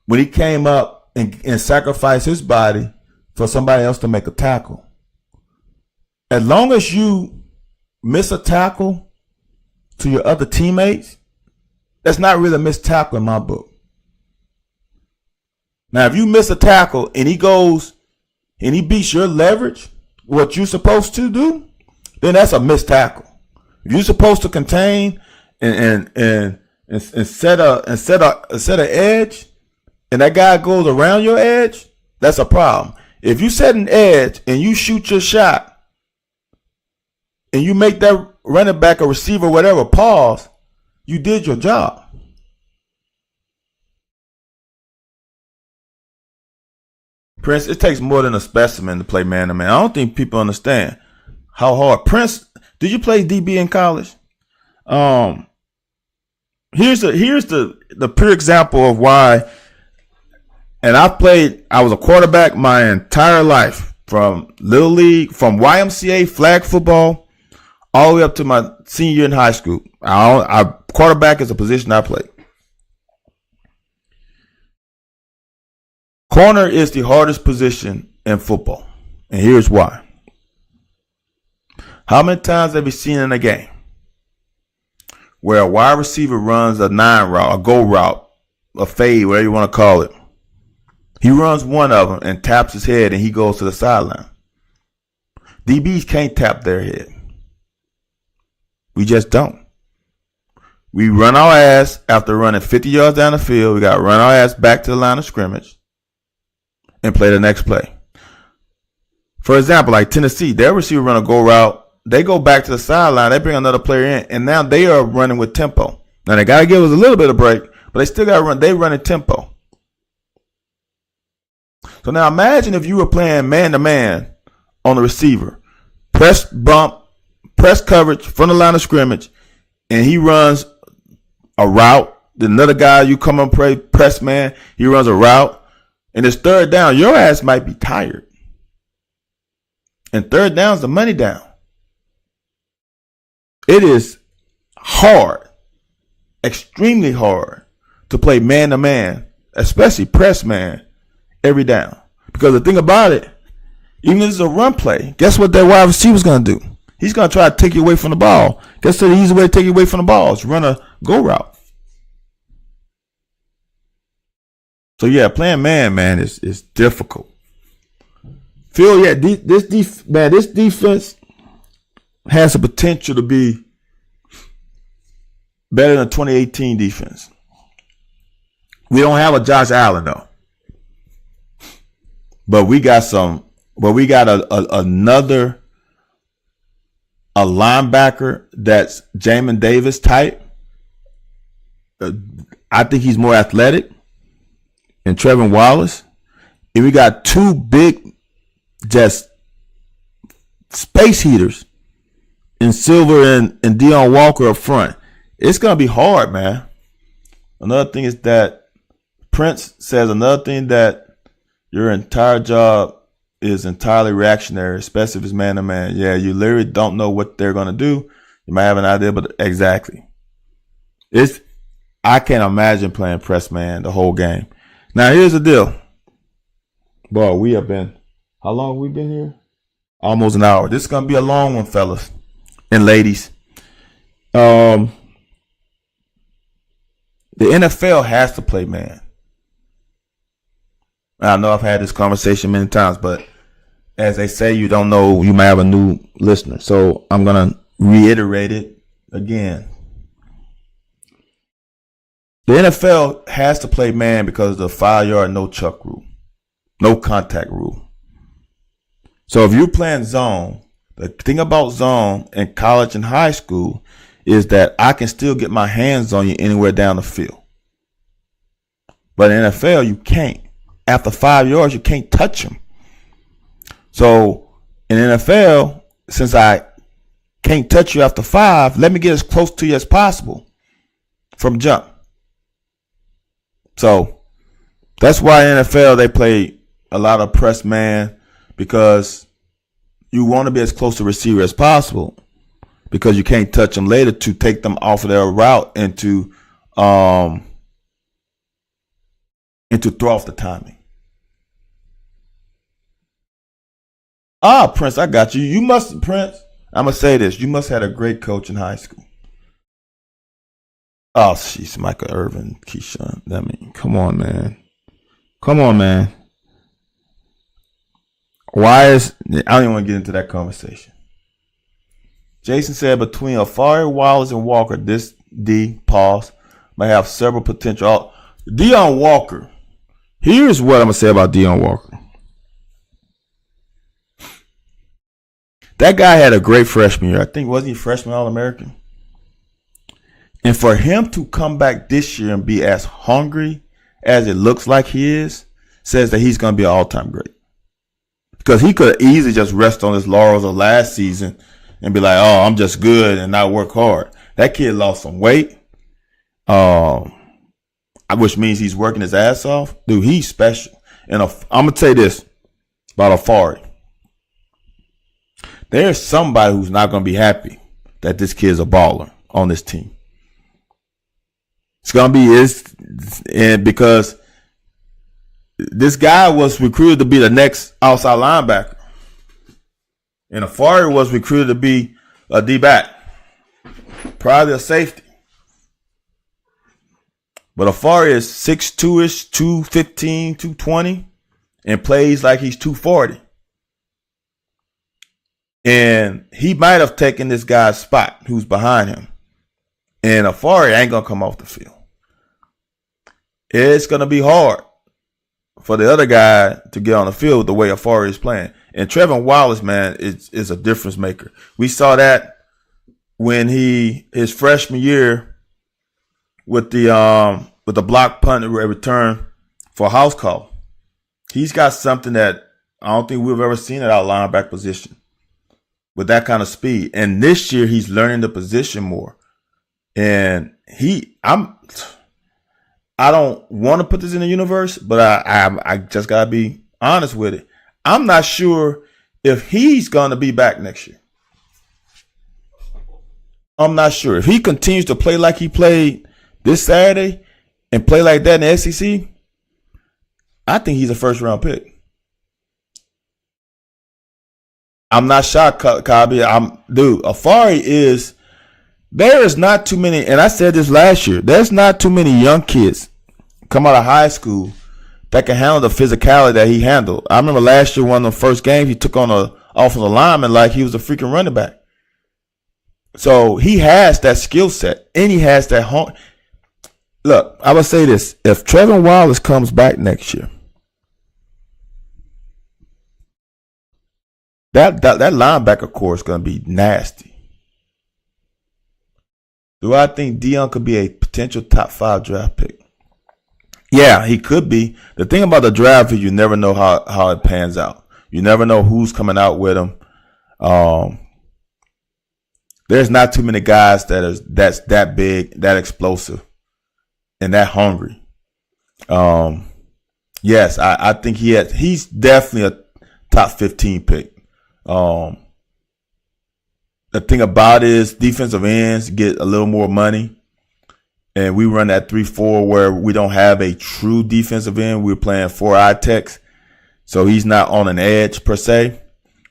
when he came up and sacrificed his body for somebody else to make a tackle. As long as you miss a tackle to your other teammates, that's not really a missed tackle in my book. Now, if you miss a tackle and he goes and he beats your leverage, what you're supposed to do, then that's a missed tackle. If you're supposed to contain and set an edge, and that guy goes around your edge, that's a problem. If you set an edge and you shoot your shot, and you make that running back or receiver, whatever, pause, you did your job. Prince, it takes more than a specimen to play man-to-man. I don't think people understand how hard. Prince, did you play DB in college? Here's the pure example of why. And I was a quarterback my entire life, from Little League, from YMCA flag football, all the way up to my senior year in high school. Quarterback is a position I played. Corner is the hardest position in football, and here's why. How many times have you seen in a game where a wide receiver runs a 9 route, a go route, a fade, whatever you want to call it? He runs one of them and taps his head, and he goes to the sideline. DBs can't tap their head. We just don't. We run our ass after running 50 yards down the field. We got to run our ass back to the line of scrimmage and play the next play. For example, like Tennessee, their receiver run a go route. They go back to the sideline. They bring another player in, and now they are running with tempo. Now, they got to give us a little bit of break, but they still got to run. They run in tempo. So now imagine if you were playing man-to-man on the receiver. Press bump, press coverage from the line of scrimmage, and he runs a route. Then another guy, you come and play press man, he runs a route. And it's third down. Your ass might be tired. And third down's the money down. It is hard, extremely hard, to play man-to-man, especially press man, every down. Because the thing about it, even if it's a run play, guess what that wide receiver's going to do? He's going to try to take you away from the ball. Guess what the easy way to take you away from the ball is run a go route. So, yeah, playing man is difficult. Phil, yeah, this defense has the potential to be better than the 2018 defense. We don't have a Josh Allen, though. But we got another linebacker that's Jamin Davis type. I think he's more athletic. And Trevin Wallace. And we got two big, just space heaters in Silver and Deion Walker up front. It's going to be hard, man. Another thing is that Prince says another thing that your entire job is entirely reactionary, especially if it's man-to-man. Yeah, you literally don't know what they're going to do. You might have an idea, but exactly. I can't imagine playing press man the whole game. Now, here's the deal. Boy, we have been, how long have we been here? Almost an hour. This is going to be a long one, fellas and ladies. The NFL has to play man. I know I've had this conversation many times, but as they say, you don't know, you might have a new listener. So I'm going to reiterate it again. The NFL has to play man because of the 5-yard no chuck rule, no contact rule. So if you're playing zone, the thing about zone in college and high school is that I can still get my hands on you anywhere down the field. But in NFL, you can't. After 5 yards, you can't touch them. So in NFL, since I can't touch you after 5, let me get as close to you as possible from jump. So that's why in NFL they play a lot of press man because you want to be as close to receiver as possible because you can't touch them later to take them off of their route and to throw off the timing. Prince, I got you. You must, Prince, I'm going to say this. You must have had a great coach in high school. Oh, she's Michael Irvin, Keyshawn. I mean, come on, man. Come on, man. I don't even want to get into that conversation. Jason said between Afari, Wallace, and Walker, this D, pause, may have several potential. Deion Walker. Here's what I'm going to say about Deion Walker. That guy had a great freshman year. I think, wasn't he freshman All-American? And for him to come back this year and be as hungry as it looks like he is, says that he's going to be an all-time great. Because he could easily just rest on his laurels of last season and be like, oh, I'm just good and not work hard. That kid lost some weight, which means he's working his ass off. Dude, he's special. And I'm going to tell you this about Afari. There's somebody who's not going to be happy that this kid's a baller on this team. It's going to be because this guy was recruited to be the next outside linebacker. And Afari was recruited to be a D-back. Probably a safety. But Afari is 6'2"-ish, 215, 220, and plays like he's 240. And he might have taken this guy's spot who's behind him. And Afari ain't going to come off the field. It's going to be hard for the other guy to get on the field the way Afari is playing. And Trevin Wallace, man, is a difference maker. We saw that when his freshman year with the block punt return for house call. He's got something that I don't think we've ever seen at our linebacker position with that kind of speed. And this year he's learning the position more. And I don't want to put this in the universe, but I just gotta be honest with it. I'm not sure if he's gonna be back next year. I'm not sure. If he continues to play like he played this Saturday and play like that in the SEC, I think he's a first-round pick. I'm not shocked, Kabi. Afari is. There is not too many, and I said this last year, there's not too many young kids come out of high school that can handle the physicality that he handled. I remember last year, one of the first games, he took on an offensive lineman like he was a freaking running back. So he has that skill set, and he has that home. Look, I would say this. If Trevin Wallace comes back next year, that linebacker core is going to be nasty. Do I think Deion could be a potential top 5 draft pick? Yeah, he could be. The thing about the draft is you never know how it pans out. You never know who's coming out with him. There's not too many guys that's that big, that explosive, and that hungry. Yes, I think he's definitely a top 15 pick. The thing about it is defensive ends get a little more money. And we run that 3-4 where we don't have a true defensive end. We're playing 4 eye techs. So he's not on an edge per se,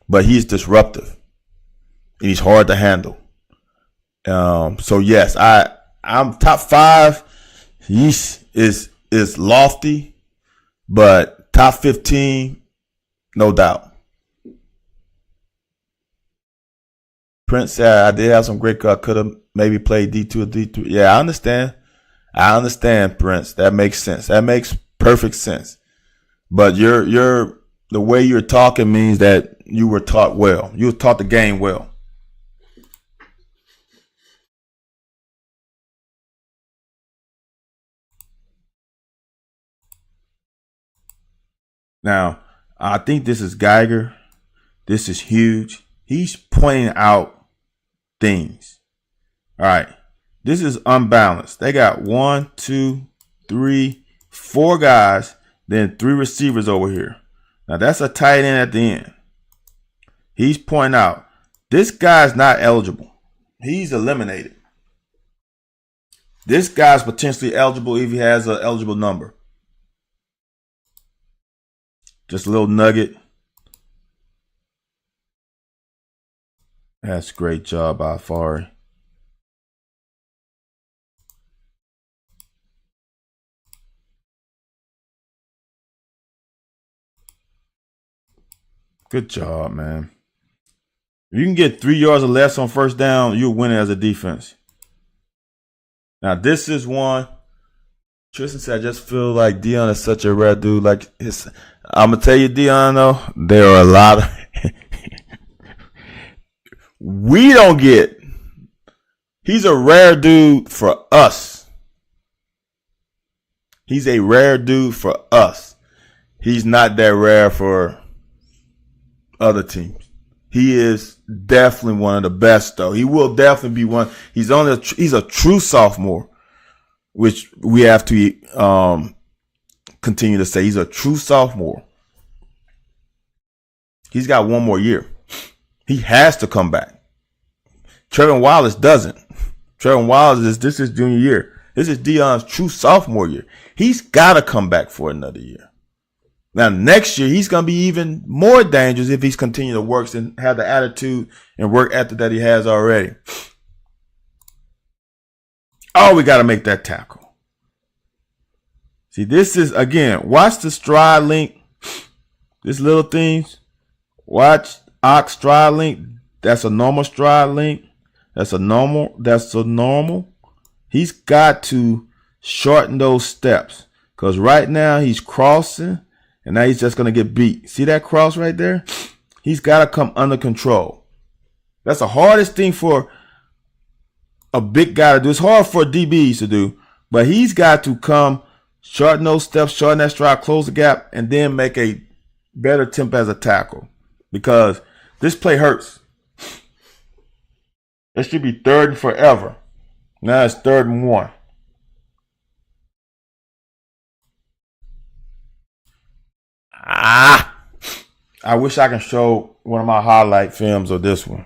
but he's disruptive. And he's hard to handle. So yes, I'm top 5. He is lofty, but top 15, no doubt. Prince said, I did have some great I could have maybe played D2 or D3. Yeah, I understand. Prince. That makes sense. That makes perfect sense. But the way you're talking means that you were taught well. You were taught the game well. Now, I think this is Geiger. This is huge. He's pointing out things. All right. This is unbalanced. They got 1, 2, 3, 4 guys, then 3 receivers over here. Now that's a tight end at the end. He's pointing out this guy's not eligible. He's eliminated. This guy's potentially eligible if he has an eligible number. Just a little nugget. That's a great job by Fari. Good job, man. If you can get 3 yards or less on first down, you're winning as a defense. Now, this is one. Tristan said, I just feel like Deion is such a rare dude. Like I'm going to tell you, Deion, though, there are a lot of. We don't get. He's a rare dude for us. He's a rare dude for us. He's not that rare for other teams. He is definitely one of the best, though. He will definitely be one. He's a true sophomore, which we have to continue to say. He's a true sophomore. He's got one more year. He has to come back. Trevin Wallace doesn't. Trevin Wallace this is junior year. This is Deion's true sophomore year. He's got to come back for another year. Now, next year, he's going to be even more dangerous if he's continuing to work and have the attitude and work ethic that he has already. Oh, we got to make that tackle. See, this is, again, watch the stride link. This little things. Watch ox stride link. That's a normal stride link. That's a normal. He's got to shorten those steps. Because right now, he's crossing. And now he's just going to get beat. See that cross right there? He's got to come under control. That's the hardest thing for a big guy to do. It's hard for DBs to do. But he's got to come, shorten those steps, shorten that stride, close the gap, and then make a better attempt as a tackle. Because this play hurts. It should be 3rd and forever. Now it's 3rd and 1. I wish I can show one of my highlight films of this one.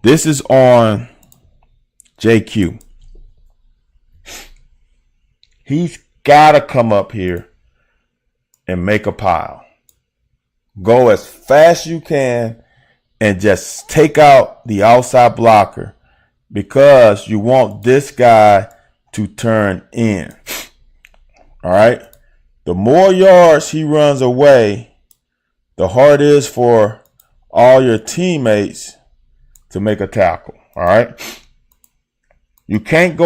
This is on JQ. He's got to come up here and make a pile. Go as fast as you can and just take out the outside blocker because you want this guy to turn in. All right? The more yards he runs away, the harder it is for all your teammates to make a tackle. All right. You can't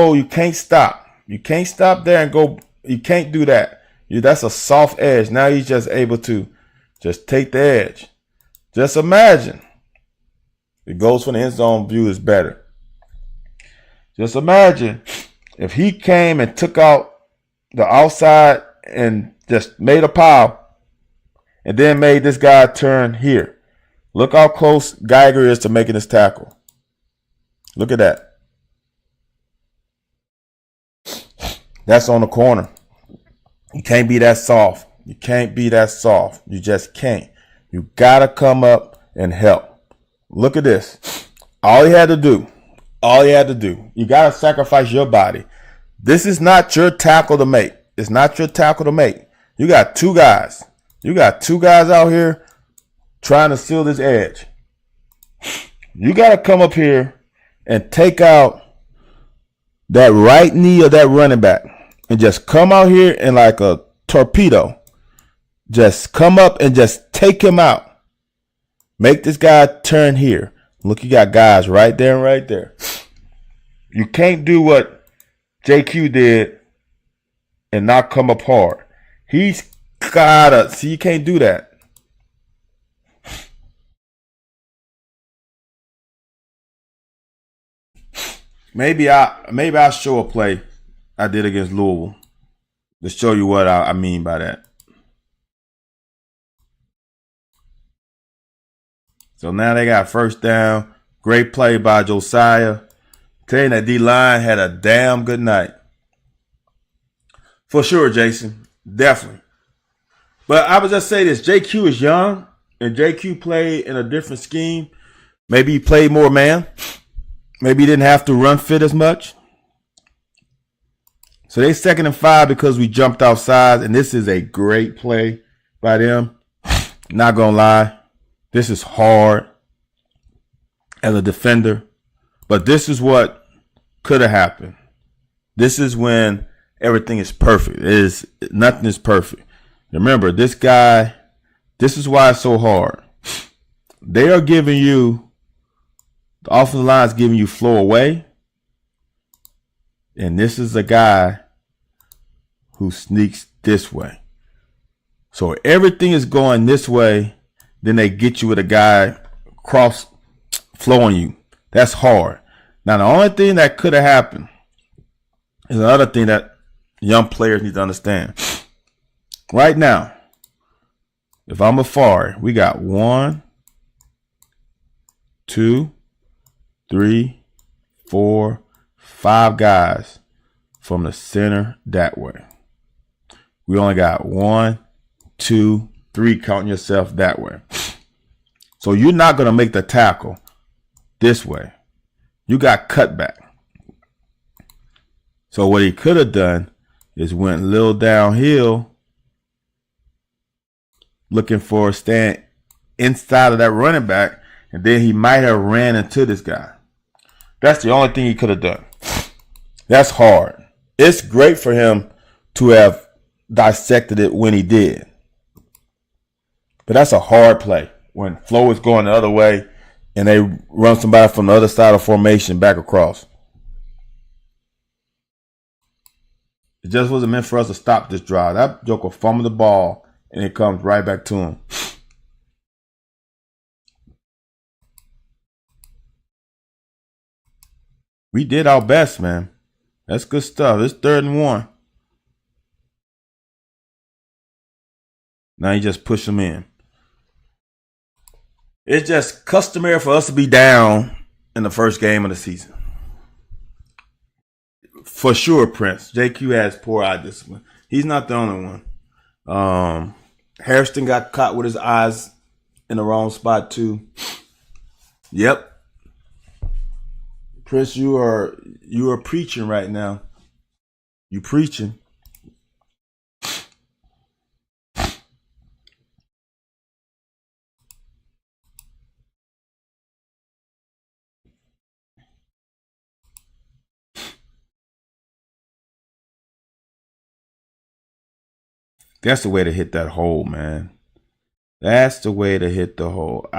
stop. You can't stop there and go. You can't do that. That's a soft edge. Now he's just able to just take the edge. Just imagine. It goes from the end zone view is better. Just imagine if he came and took out the outside and just made a pile and then made this guy turn here. Look how close Geiger is to making this tackle. Look at that. That's on the corner. You can't be that soft. You can't be that soft. You just can't. You got to come up and help. Look at this. All he had to do. You got to sacrifice your body. This is not your tackle to make. It's not your tackle to make. You got 2 guys. You got 2 guys out here trying to seal this edge. You got to come up here and take out that right knee of that running back and just come out here and like a torpedo. Just come up and just take him out. Make this guy turn here. Look, you got guys right there and right there. You can't do what JQ did and not come up hard. He's gotta see. You can't do that. Maybe I'll show a play I did against Louisville to show you what I mean by that. So now they got first down. Great play by Josiah. Telling that D-line had a damn good night. For sure, Jason. Definitely. But I would just say this. JQ is young, and JQ played in a different scheme, maybe he played more man. Maybe he didn't have to run fit as much. So they 2nd and 5 because we jumped outside, and this is a great play by them. Not gonna lie, this is hard as a defender, but this is what could have happened. This is when everything is perfect. Nothing is perfect. Remember, this guy, this is why it's so hard. They are giving you, the offensive line is giving you flow away, and this is a guy who sneaks this way. So everything is going this way, then they get you with a guy cross flowing you. That's hard. Now, the only thing that could have happened is another thing that young players need to understand. Right now, if I'm a Favre, we got 1, 2, 3, 4, 5 guys from the center that way. We only got 1, 2, 3, counting yourself that way. So you're not going to make the tackle this way. You got cut back. So what he could have done is went a little downhill, looking for a stand inside of that running back, and then he might have ran into this guy. That's the only thing he could have done. That's hard. It's great for him to have dissected it when he did. But that's a hard play when flow is going the other way and they run somebody from the other side of formation back across. It just wasn't meant for us to stop this drive. That joker fumbled the ball and it comes right back to him. We did our best, man. That's good stuff. It's 3rd and 1. Now you just push them in. It's just customary for us to be down in the first game of the season. For sure, Prince. JQ has poor eye discipline. He's not the only one. Hairston got caught with his eyes in the wrong spot too. Yep. Prince, you are preaching right now. You preaching. That's the way to hit that hole, man. That's the way to hit the hole.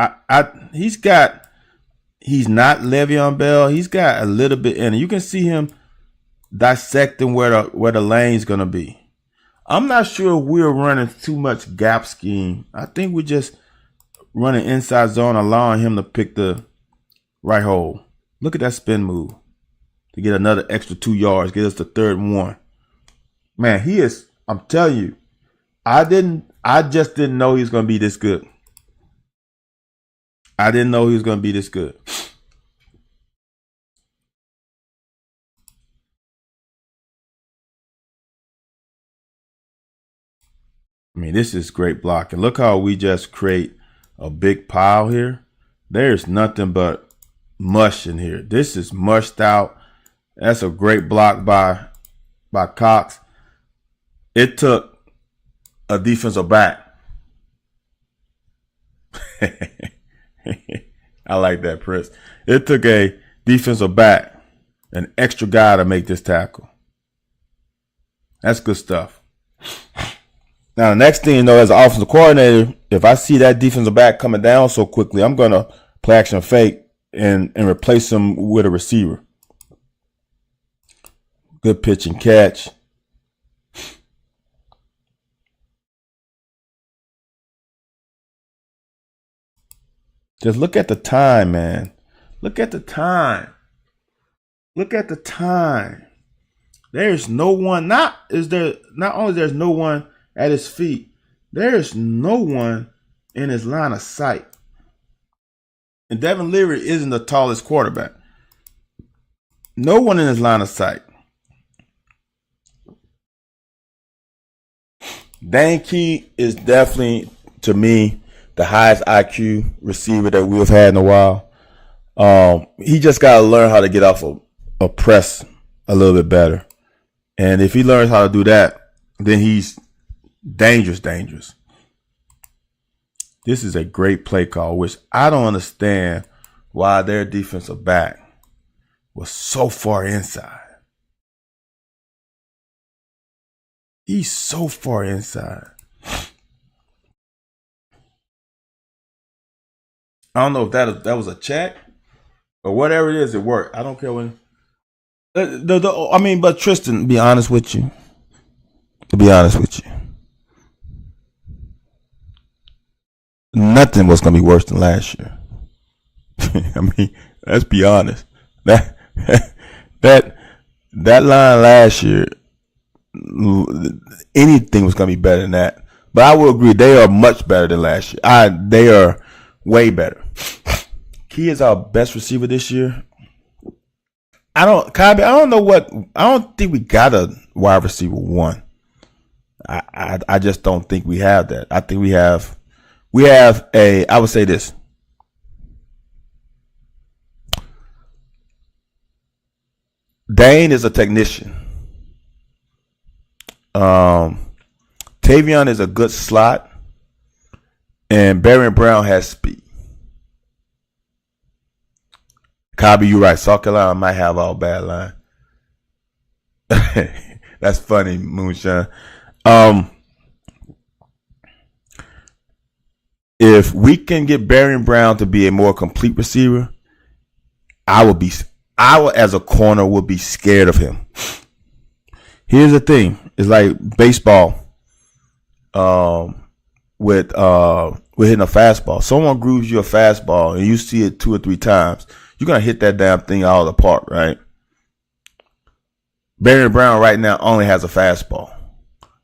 He's not Le'Veon Bell. He's got a little bit in it. You can see him dissecting where the lane's gonna be. I'm not sure if we're running too much gap scheme. I think we're just running inside zone, allowing him to pick the right hole. Look at that spin move to get another extra 2 yards, get us the 3rd and 1. Man, he is. I'm telling you. I just didn't know he was going to be this good. I didn't know he was going to be this good. I mean, this is great blocking. Look how we just create a big pile here. There's nothing but mush in here. This is mushed out. That's a great block by Cox. It took a defensive back. I like that, Prince. It took a defensive back, an extra guy to make this tackle. That's good stuff. Now, the next thing you know, as an offensive coordinator, if I see that defensive back coming down so quickly, I'm going to play action fake and replace him with a receiver. Good pitch and catch. Just look at the time, man. Look at the time. Look at the time. There's no one. Not only there's no one at his feet, there's no one in his line of sight. And Devin Leary isn't the tallest quarterback. No one in his line of sight. Dane Key is definitely, to me, the highest IQ receiver that we've had in a while. He just got to learn how to get off a press a little bit better. And if he learns how to do that, then he's dangerous. This is a great play call, which I don't understand why their defensive back was so far inside. He's so far inside. I don't know if that was a check or whatever it is. It worked. I don't care when. But Tristan, to be honest with you, nothing was gonna be worse than last year. I mean, let's be honest. That line last year, anything was gonna be better than that. But I will agree, they are much better than last year. They are way better. Key is our best receiver this year. I don't think we got a wide receiver one. I just don't think we have that. I think we have I would say this. Dane is a technician. Tavion is a good slot. And Barry Brown has speed. Cobby, you're right. South Carolina might have all bad line. That's funny, Moonshine. If we can get Barry Brown to be a more complete receiver, I as a corner would be scared of him. Here's the thing: it's like baseball. With hitting a fastball. Someone grooves you a fastball and you see it 2 or 3 times, you're gonna hit that damn thing out of the park, right? Barry Brown right now only has a fastball.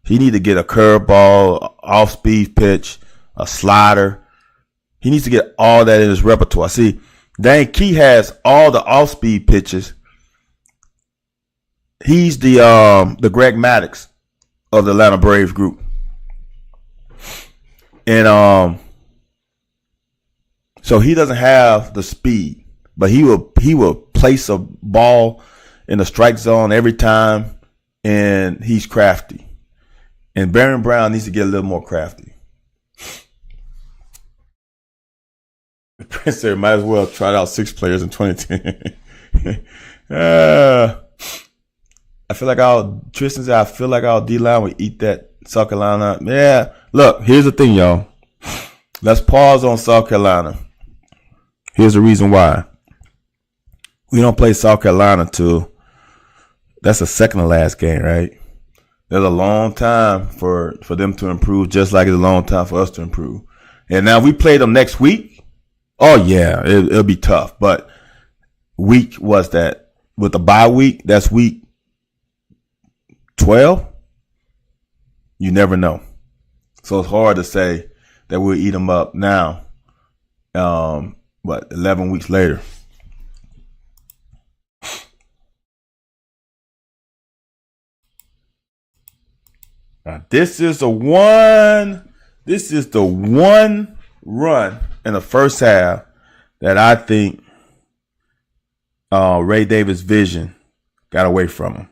He need to get a curveball, off-speed pitch, a slider. He needs to get all that in his repertoire. See, Dane Key has all the off-speed pitches. He's the Greg Maddux of the Atlanta Braves group. And so he doesn't have the speed, but he will place a ball in the strike zone every time, and he's crafty. And Barry Brown needs to get a little more crafty. Prince might as well try out 6 players in 2010. I feel like Tristan said, I feel like our D-line would eat that South Carolina. Yeah. Look, here's the thing, y'all. Let's pause on South Carolina. Here's the reason why. We don't play South Carolina till that's the second to last game, right? There's a long time for them to improve, just like it's a long time for us to improve. And now we play them next week. Oh yeah, it'll be tough. But week was that with the bye week? That's week 12. You never know. So it's hard to say that we'll eat them up now. 11 weeks later. Now, this is the one run in the first half that I think Ray Davis' vision got away from him.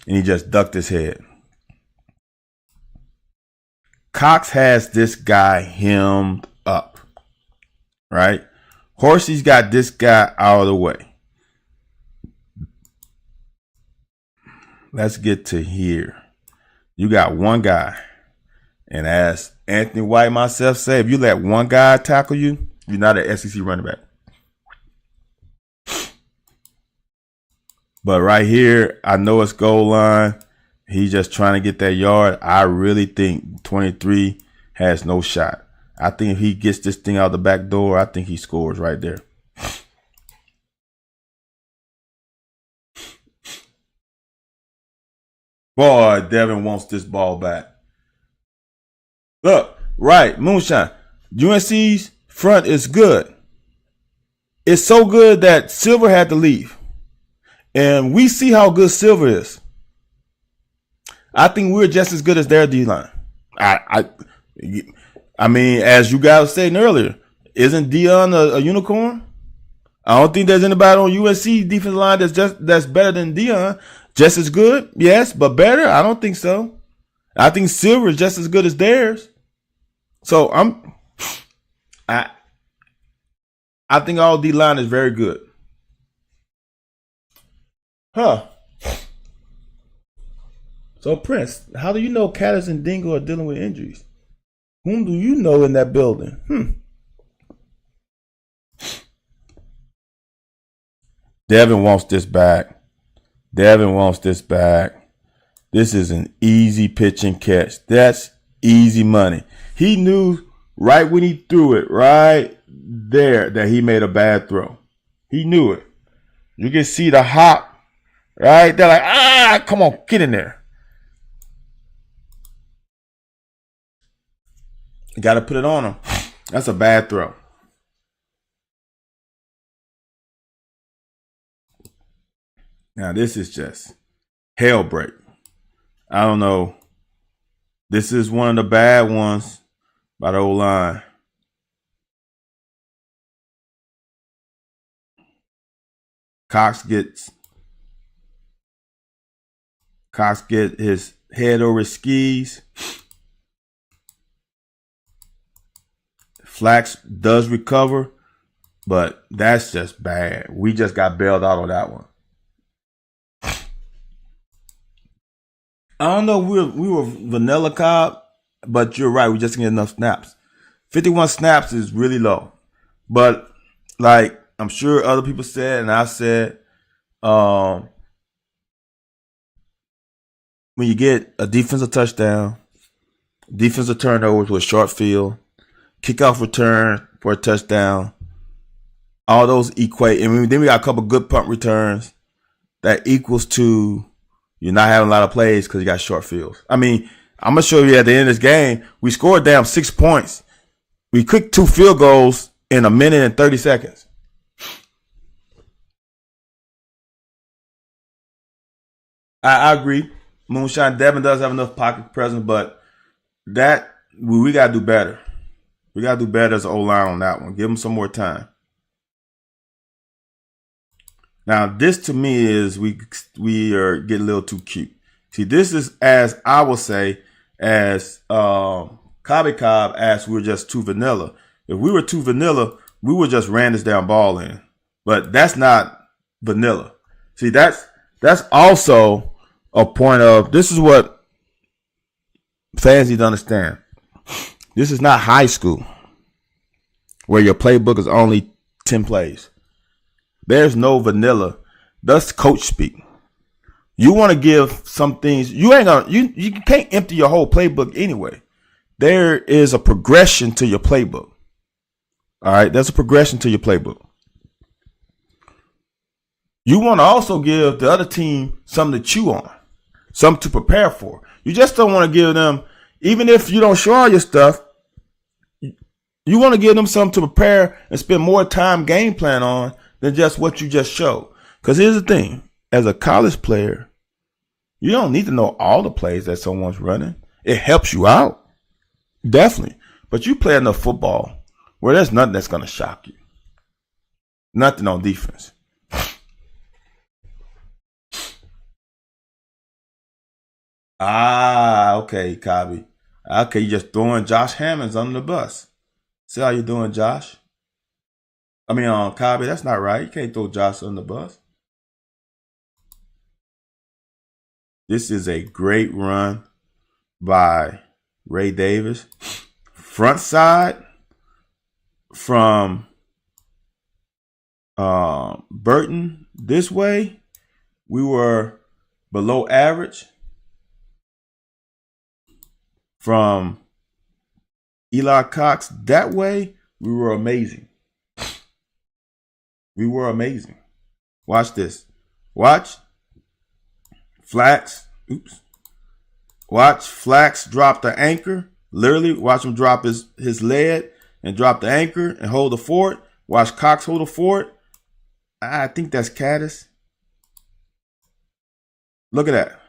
And he just ducked his head. Cox has this guy hemmed up, right? Horsey's got this guy out of the way. Let's get to here. You got one guy. And as Anthony White myself say, if you let one guy tackle you, you're not an SEC running back. But right here, I know it's goal line. He's just trying to get that yard. I really think 23 has no shot. I think if he gets this thing out the back door, I think he scores right there. Boy, Devin wants this ball back. Look, right, Moonshine. UNC's front is good. It's so good that Silver had to leave. And we see how good Silver is. I think we're just as good as their D-line. I mean, as you guys were saying earlier, isn't Dion a unicorn? I don't think there's anybody on USC defensive line that's better than Dion. Just as good, yes, but better? I don't think so. I think Silver is just as good as theirs. So I I think all D line is very good. Huh. So Prince, how do you know Caddis and Dingle are dealing with injuries? Whom do you know in that building? Devin wants this back. Devin wants this back. This is an easy pitch and catch. That's easy money. He knew right when he threw it, right there, that he made a bad throw. He knew it. You can see the hop, right? They're like, come on, get in there. You got to put it on him. That's a bad throw. Now, this is just hell break. I don't know. This is one of the bad ones by the O-line. Cox gets his head over his skis. Flax does recover, but that's just bad. We just got bailed out on that one. I don't know. We were vanilla Cobb, but you're right. We just didn't get enough snaps. 51 snaps is really low, but like I'm sure other people said, and I said, when you get a defensive touchdown, defensive turnover to a short field, kickoff return for a touchdown, all those equate. And then we got a couple good punt returns that equals to you're not having a lot of plays because you got short fields. I mean, I'm going to show you at the end of this game, we scored 6 points. We kicked 2 field goals in a minute and 30 seconds. I agree. Moonshine Devin does have enough pocket presence, but that we got to do better. We got to do better as an O-line on that one. Give them some more time. Now, this to me is we are getting a little too cute. See, this is, as I will say, as Cobby Cobb asked, we're just too vanilla. If we were too vanilla, we would just ran this down ball in. But that's not vanilla. See, that's also a point of, this is what fans need to understand. This is not high school where your playbook is only 10 plays. There's no vanilla. That's coach speak. You want to give some things. You can't empty your whole playbook anyway. There is a progression to your playbook. All right, there's a progression to your playbook. You want to also give the other team something to chew on, something to prepare for. You just don't want to give them, even if you don't show all your stuff, you want to give them something to prepare and spend more time game plan on than just what you just showed. Because here's the thing. As a college player, you don't need to know all the plays that someone's running. It helps you out. Definitely. But you play enough football where there's nothing that's going to shock you. Nothing on defense. Okay, Cobby. Okay, you're just throwing Josh Hammonds under the bus. See how you doing, Josh? I mean, Cobby, that's not right. You can't throw Josh on the bus. This is a great run by Ray Davis. Front side from Burton this way, we were below average. From Eli Cox that way, we were amazing. We were amazing. Watch this. Watch Flax. Watch Flax drop the anchor. Literally, watch him drop his lead and drop the anchor and hold the fort. Watch Cox hold the fort. I think that's Caddis. Look at that.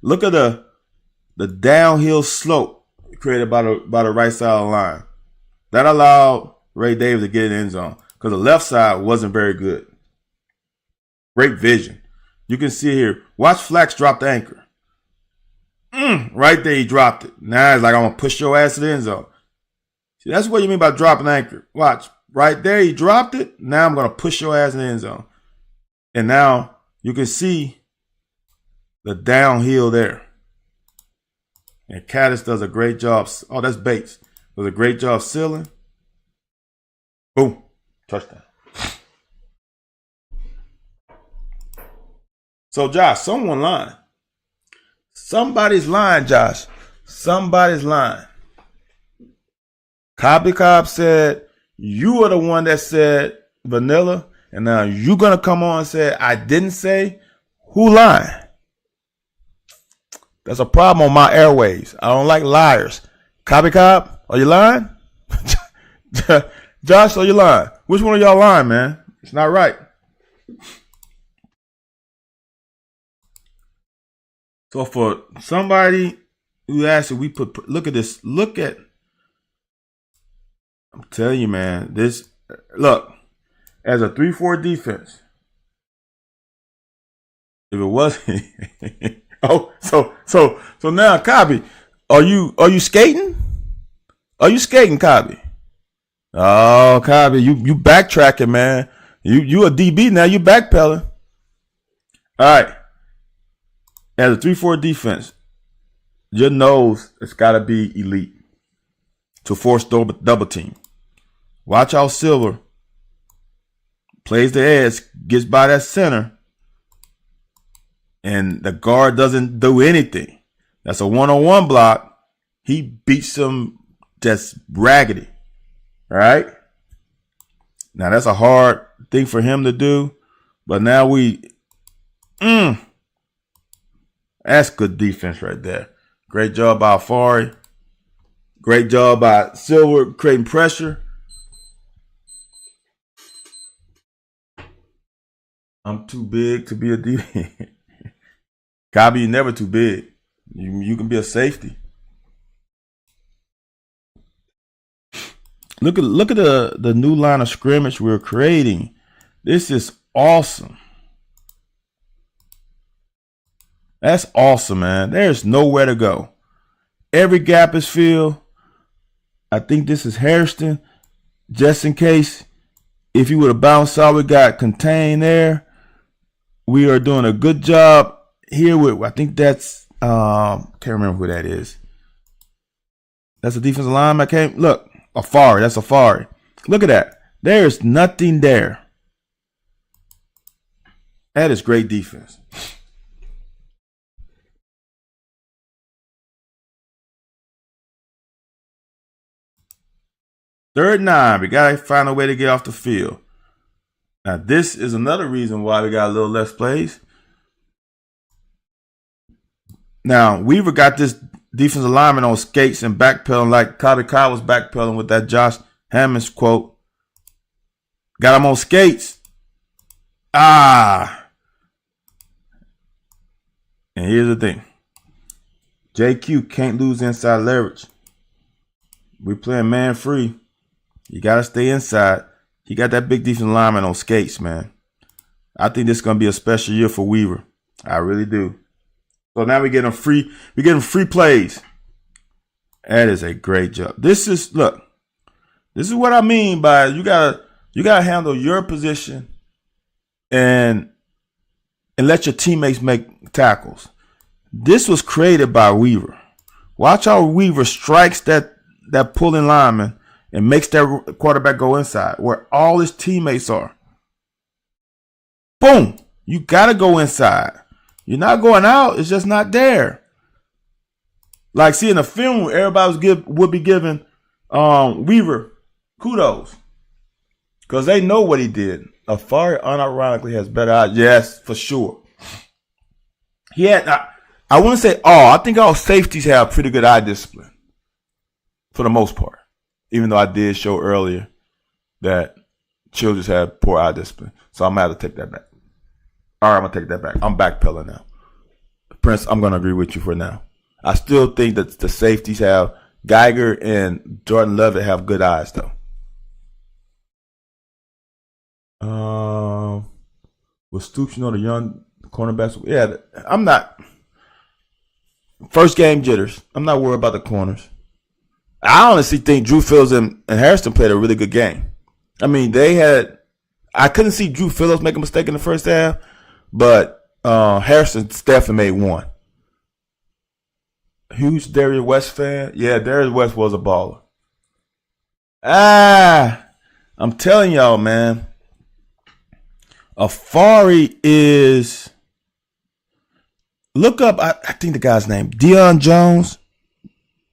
Look at the downhill slope. created by the right side of the line. That allowed Ray Davis to get in the end zone because the left side wasn't very good. Great vision. You can see here. Watch Flax drop the anchor. Right there, he dropped it. Now it's like, I'm going to push your ass to the end zone. See, that's what you mean by dropping the anchor. Watch. Right there, he dropped it. Now I'm going to push your ass in the end zone. And now you can see the downhill there. And Caddis does a great job. Oh, that's Bates. Does a great job sealing. Boom. Touchdown. So, Josh, someone lying. Somebody's lying, Josh. Somebody's lying. Cobb said, you are the one that said vanilla, and now you're going to come on and say, I didn't say. Who lying? That's a problem on my airways. I don't like liars. Cobb, are you lying? Josh, are you lying? Which one of y'all lying, man? It's not right. So for somebody who asked if we put, look at this. Look at, I'm telling you, man, this, look, as a 3-4 defense, if it wasn't, oh, so now, Cobby, are you skating? Are you skating, Cobby? Oh, Cobby, you backtracking, man. You a DB now, you backpedaling. All right. As a 3-4 defense, your nose has got to be elite to force double team. Watch how Silver plays the edge, gets by that center, and the guard doesn't do anything. That's a one-on-one block. He beats him just raggedy. All right? Now, that's a hard thing for him to do, but now that's good defense right there. Great job by Afari. Great job by Silver creating pressure. I'm too big to be a DB. Cobby, you're never too big. You can be a safety. Look at the new line of scrimmage we're creating. This is awesome. That's awesome, man. There's nowhere to go. Every gap is filled. I think this is Hairston. Just in case, if you would have bounced out, we got contained there. We are doing a good job here with, I think that's, can't remember who that is. That's a defensive lineman. Look, Afari. That's Afari. Look at that. There's nothing there. That is great defense. Third 9, we got to find a way to get off the field. Now, this is another reason why we got a little less plays. Now, Weaver got this defensive lineman on skates and backpedaling like Cobby Kyle was backpedaling with that Josh Hammonds quote. Got him on skates. And here's the thing. JQ can't lose inside leverage. We're playing man free. You got to stay inside. He got that big defensive lineman on skates, man. I think this is going to be a special year for Weaver. I really do. So now we're getting free plays. That is a great job. This is what I mean by you gotta handle your position and let your teammates make tackles. This was created by Weaver. Watch how Weaver strikes that pulling lineman and makes that quarterback go inside where all his teammates are. Boom. You got to go inside. You're not going out. It's just not there. Like, see, in the film, everybody would be giving Weaver kudos because they know what he did. Afari unironically has better eyes. Yes, for sure. He had, I wouldn't say all. I think all safeties have pretty good eye discipline for the most part. Even though I did show earlier that Childress had poor eye discipline. So I'm going to have to take that back. All right, I'm going to take that back. I'm backpedaling now. Prince, I'm going to agree with you for now. I still think that the safeties have Geiger and Jordan Levitt have good eyes, though. With Stoops, the young cornerbacks. Yeah, I'm not. First game jitters. I'm not worried about the corners. I honestly think Drew Phillips and Hairston played a really good game. I mean, I couldn't see Drew Phillips make a mistake in the first half, but Hairston definitely made one. Huge Darius West fan. Yeah, Darius West was a baller. I'm telling y'all, man. Afari is. Look up, I think the guy's name, Deion Jones.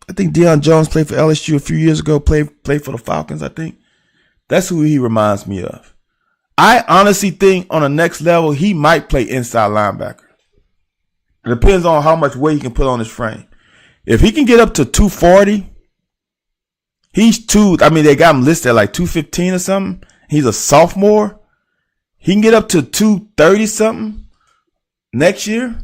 I think Deion Jones played for LSU a few years ago, played for the Falcons, I think. That's who he reminds me of. I honestly think on the next level, he might play inside linebacker. It depends on how much weight he can put on his frame. If he can get up to 240, they got him listed at like 215 or something. He's a sophomore. He can get up to 230 something next year.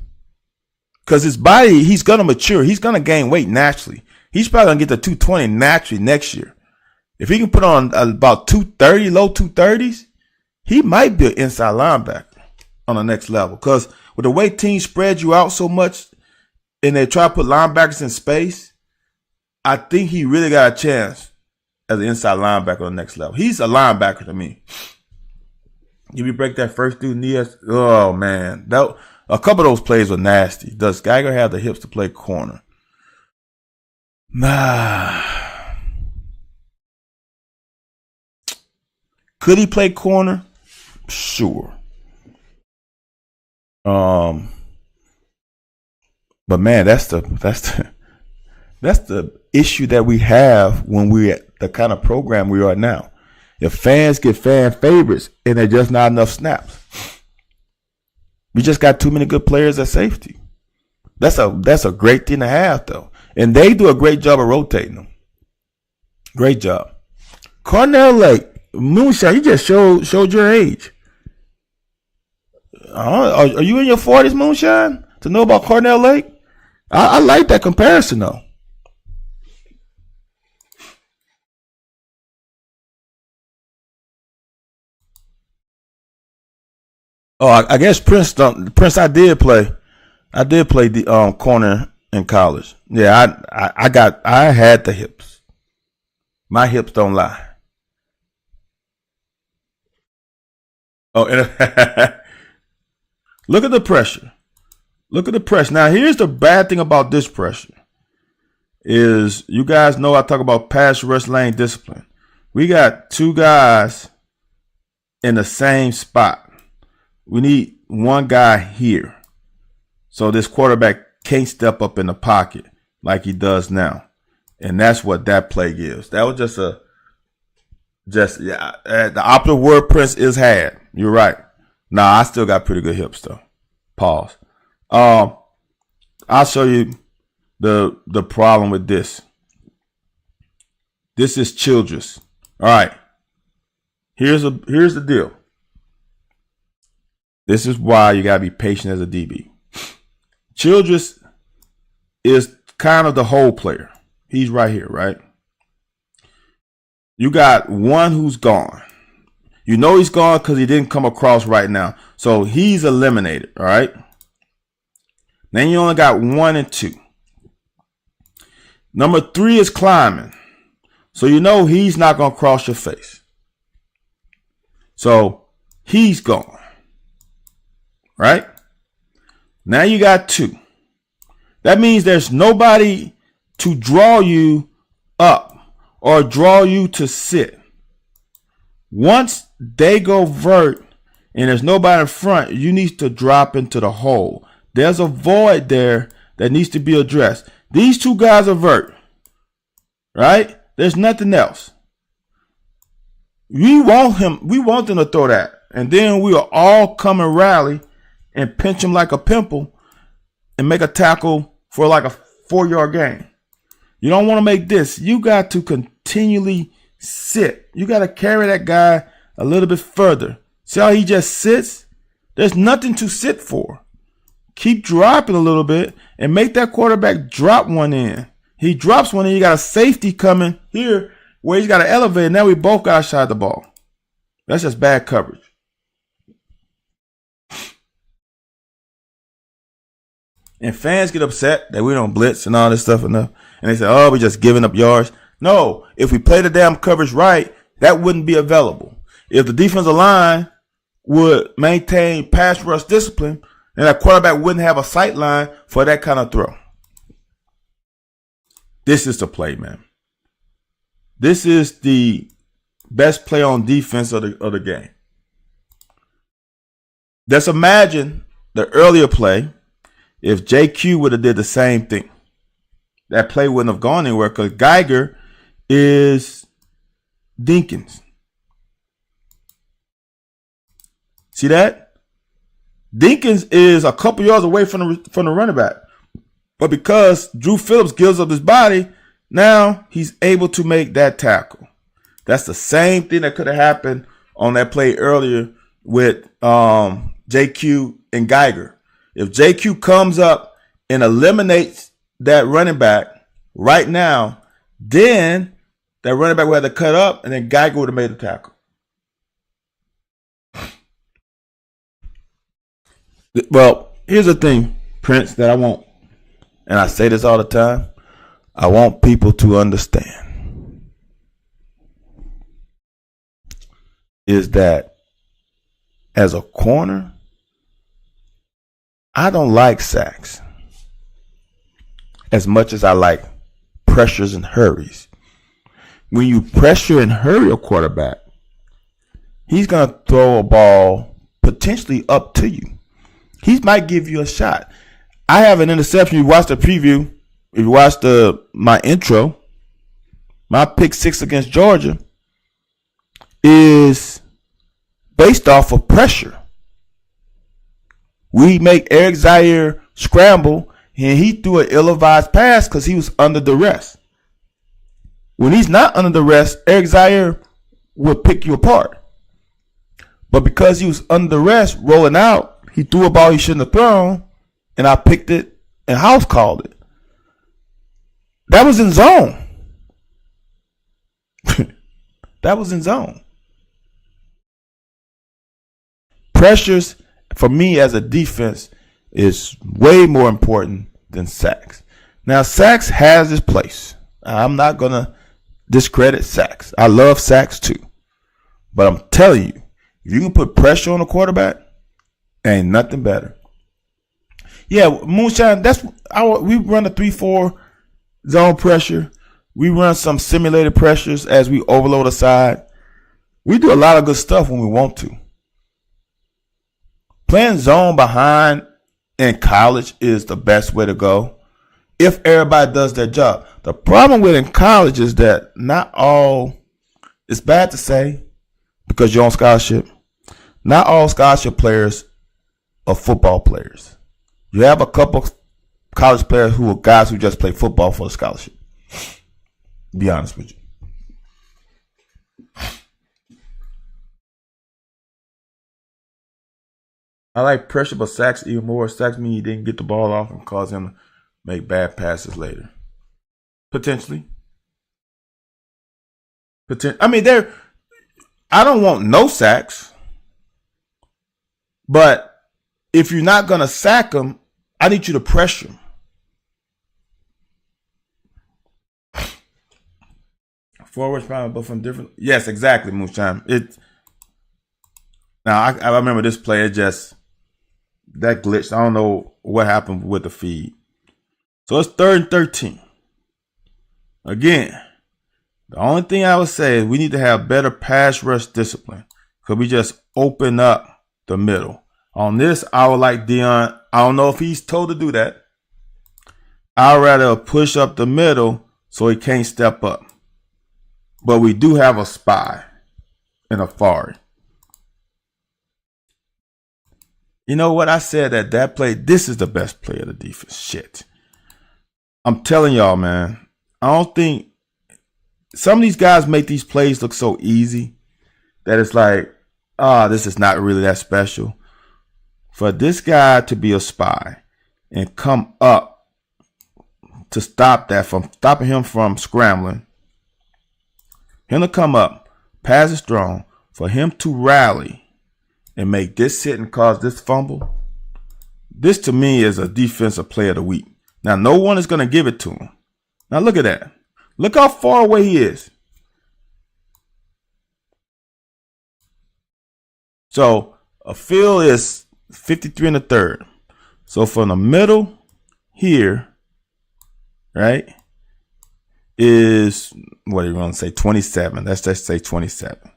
Because his body, he's going to mature. He's going to gain weight naturally. He's probably going to get to 220 naturally next year. If he can put on about 230, low 230s, he might be an inside linebacker on the next level. Because with the way teams spread you out so much and they try to put linebackers in space, I think he really got a chance as an inside linebacker on the next level. He's a linebacker to me. If you break that first dude knee, oh, man. A couple of those plays were nasty. Does Geiger have the hips to play corner? Nah. Could he play corner? Sure. But man, that's the issue that we have when we're at the kind of program we are now. If fans get fan favorites and there's just not enough snaps. We just got too many good players at safety. That's a great thing to have, though. And they do a great job of rotating them. Great job. Cornell Lake, Moonshine, you just showed your age. Are you in your 40s, Moonshine, to know about Cornell Lake? I like that comparison, though. Oh, I guess Prince. I did play the corner in college. Yeah, I had the hips. My hips don't lie. Oh, look at the pressure. Look at the pressure. Now, here's the bad thing about this pressure. Is you guys know I talk about pass rush lane discipline. We got two guys in the same spot. We need one guy here. So this quarterback can't step up in the pocket like he does now. And that's what that play gives. That was the opposite word Prince is had. You're right. Nah, I still got pretty good hips though. Pause. I'll show you the problem with this. This is Childress. All right. Here's the deal. This is why you gotta be patient as a DB. Childress is kind of the hole player. He's right here, right? You got one who's gone. You know he's gone because he didn't come across right now. So he's eliminated, all right? Then you only got 1 and 2. Number 3 is climbing. So you know he's not going to cross your face. So he's gone. Right? Now you got 2. That means there's nobody to draw you up or draw you to sit. Once they go vert and there's nobody in front, you need to drop into the hole. There's a void there that needs to be addressed. These 2 guys are vert. Right? There's nothing else. We want them to throw that. And then we'll all come and rally and pinch him like a pimple and make a tackle for like a 4-yard gain. You don't want to make this. You got to continually sit. You got to carry that guy a little bit further. See how he just sits? There's nothing to sit for. Keep dropping a little bit and make that quarterback drop one in. He drops one and you got a safety coming here where he's got an elevator. Now we both got a shot at the ball. That's just bad coverage. And fans get upset that we don't blitz and all this stuff enough. And they say, oh, we're just giving up yards. No, if we play the damn coverage right, that wouldn't be available. If the defensive line would maintain pass rush discipline, then that quarterback wouldn't have a sight line for that kind of throw. This is the play, man. This is the best play on defense of the game. Just imagine the earlier play if JQ would have did the same thing. That play wouldn't have gone anywhere because Geiger is Dinkins. See that? Dinkins is a couple yards away from the running back. But because Drew Phillips gives up his body, now he's able to make that tackle. That's the same thing that could have happened on that play earlier with JQ and Geiger. If JQ comes up and eliminates that running back right now, then that running back would have to cut up and then Geiger would have made the tackle. Well, here's the thing, Prince, that I want, and I say this all the time, I want people to understand, is that as a corner, I don't like sacks as much as I like pressures and hurries. When you pressure and hurry a quarterback, he's going to throw a ball potentially up to you. He might give you a shot. I have an interception. You watched the preview. If you watched my intro, my pick 6 against Georgia is based off of pressure. We make Eric Zaire scramble, and he threw an ill-advised pass because he was under duress. When he's not under duress, Eric Zaire will pick you apart. But because he was under duress, rolling out, he threw a ball he shouldn't have thrown, and I picked it, and House called it. That was in zone. That was in zone. Pressures, for me as a defense, is way more important than sacks. Now, sacks has its place. I'm not going to discredit sacks. I love sacks too. But I'm telling you, if you can put pressure on a quarterback, ain't nothing better. Yeah, Moonshine, we run a 3-4 zone pressure. We run some simulated pressures as we overload a side. We do a lot of good stuff when we want to. Playing zone behind in college is the best way to go if everybody does their job. The problem with in college is that not all, it's bad to say because you're on scholarship, not all scholarship players are football players. You have a couple college players who are guys who just play football for a scholarship. Be honest with you. I like pressure, but sacks even more. Sacks mean you didn't get the ball off and cause him to make bad passes later. Potentially. I mean, I don't want no sacks. But if you're not going to sack them, I need you to pressure them. Forwards probably, but from different. Yes, exactly, Moonshine. Now, I remember this play. It just, that glitched. I don't know what happened with the feed. So it's 3rd and 13. Again, the only thing I would say is we need to have better pass rush discipline because we just open up the middle. On this, I would like Deion. I don't know if he's told to do that. I'd rather push up the middle so he can't step up. But we do have a spy in Afari. You know what? I said that play, this is the best play of the defense. Shit. I'm telling y'all, man. I don't think some of these guys make these plays look so easy that it's like, this is not really that special. For this guy to be a spy and come up to stop that from stopping him from scrambling. Him to come up, pass is thrown, for him to rally and make this hit and cause this fumble. This to me is a defensive player of the week. Now, no one is going to give it to him. Now, look at that. Look how far away he is. So, a field is 53 1/3. So, from the middle here, right, is, what are you going to say, 27. Let's just say 27.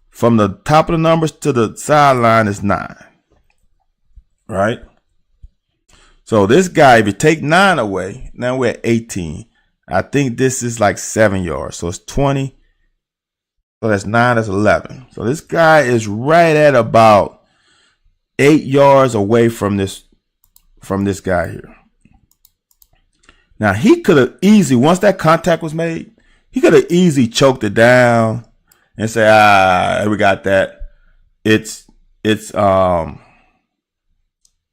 From the top of the numbers to the sideline is 9. Right? So this guy, if you take 9 away, now we're at 18. I think this is like 7 yards. So it's 20. So that's 9, that's 11. So this guy is right at about 8 yards away from this guy here. Now he could have easily, once that contact was made, he could have easily choked it down and say, we got that.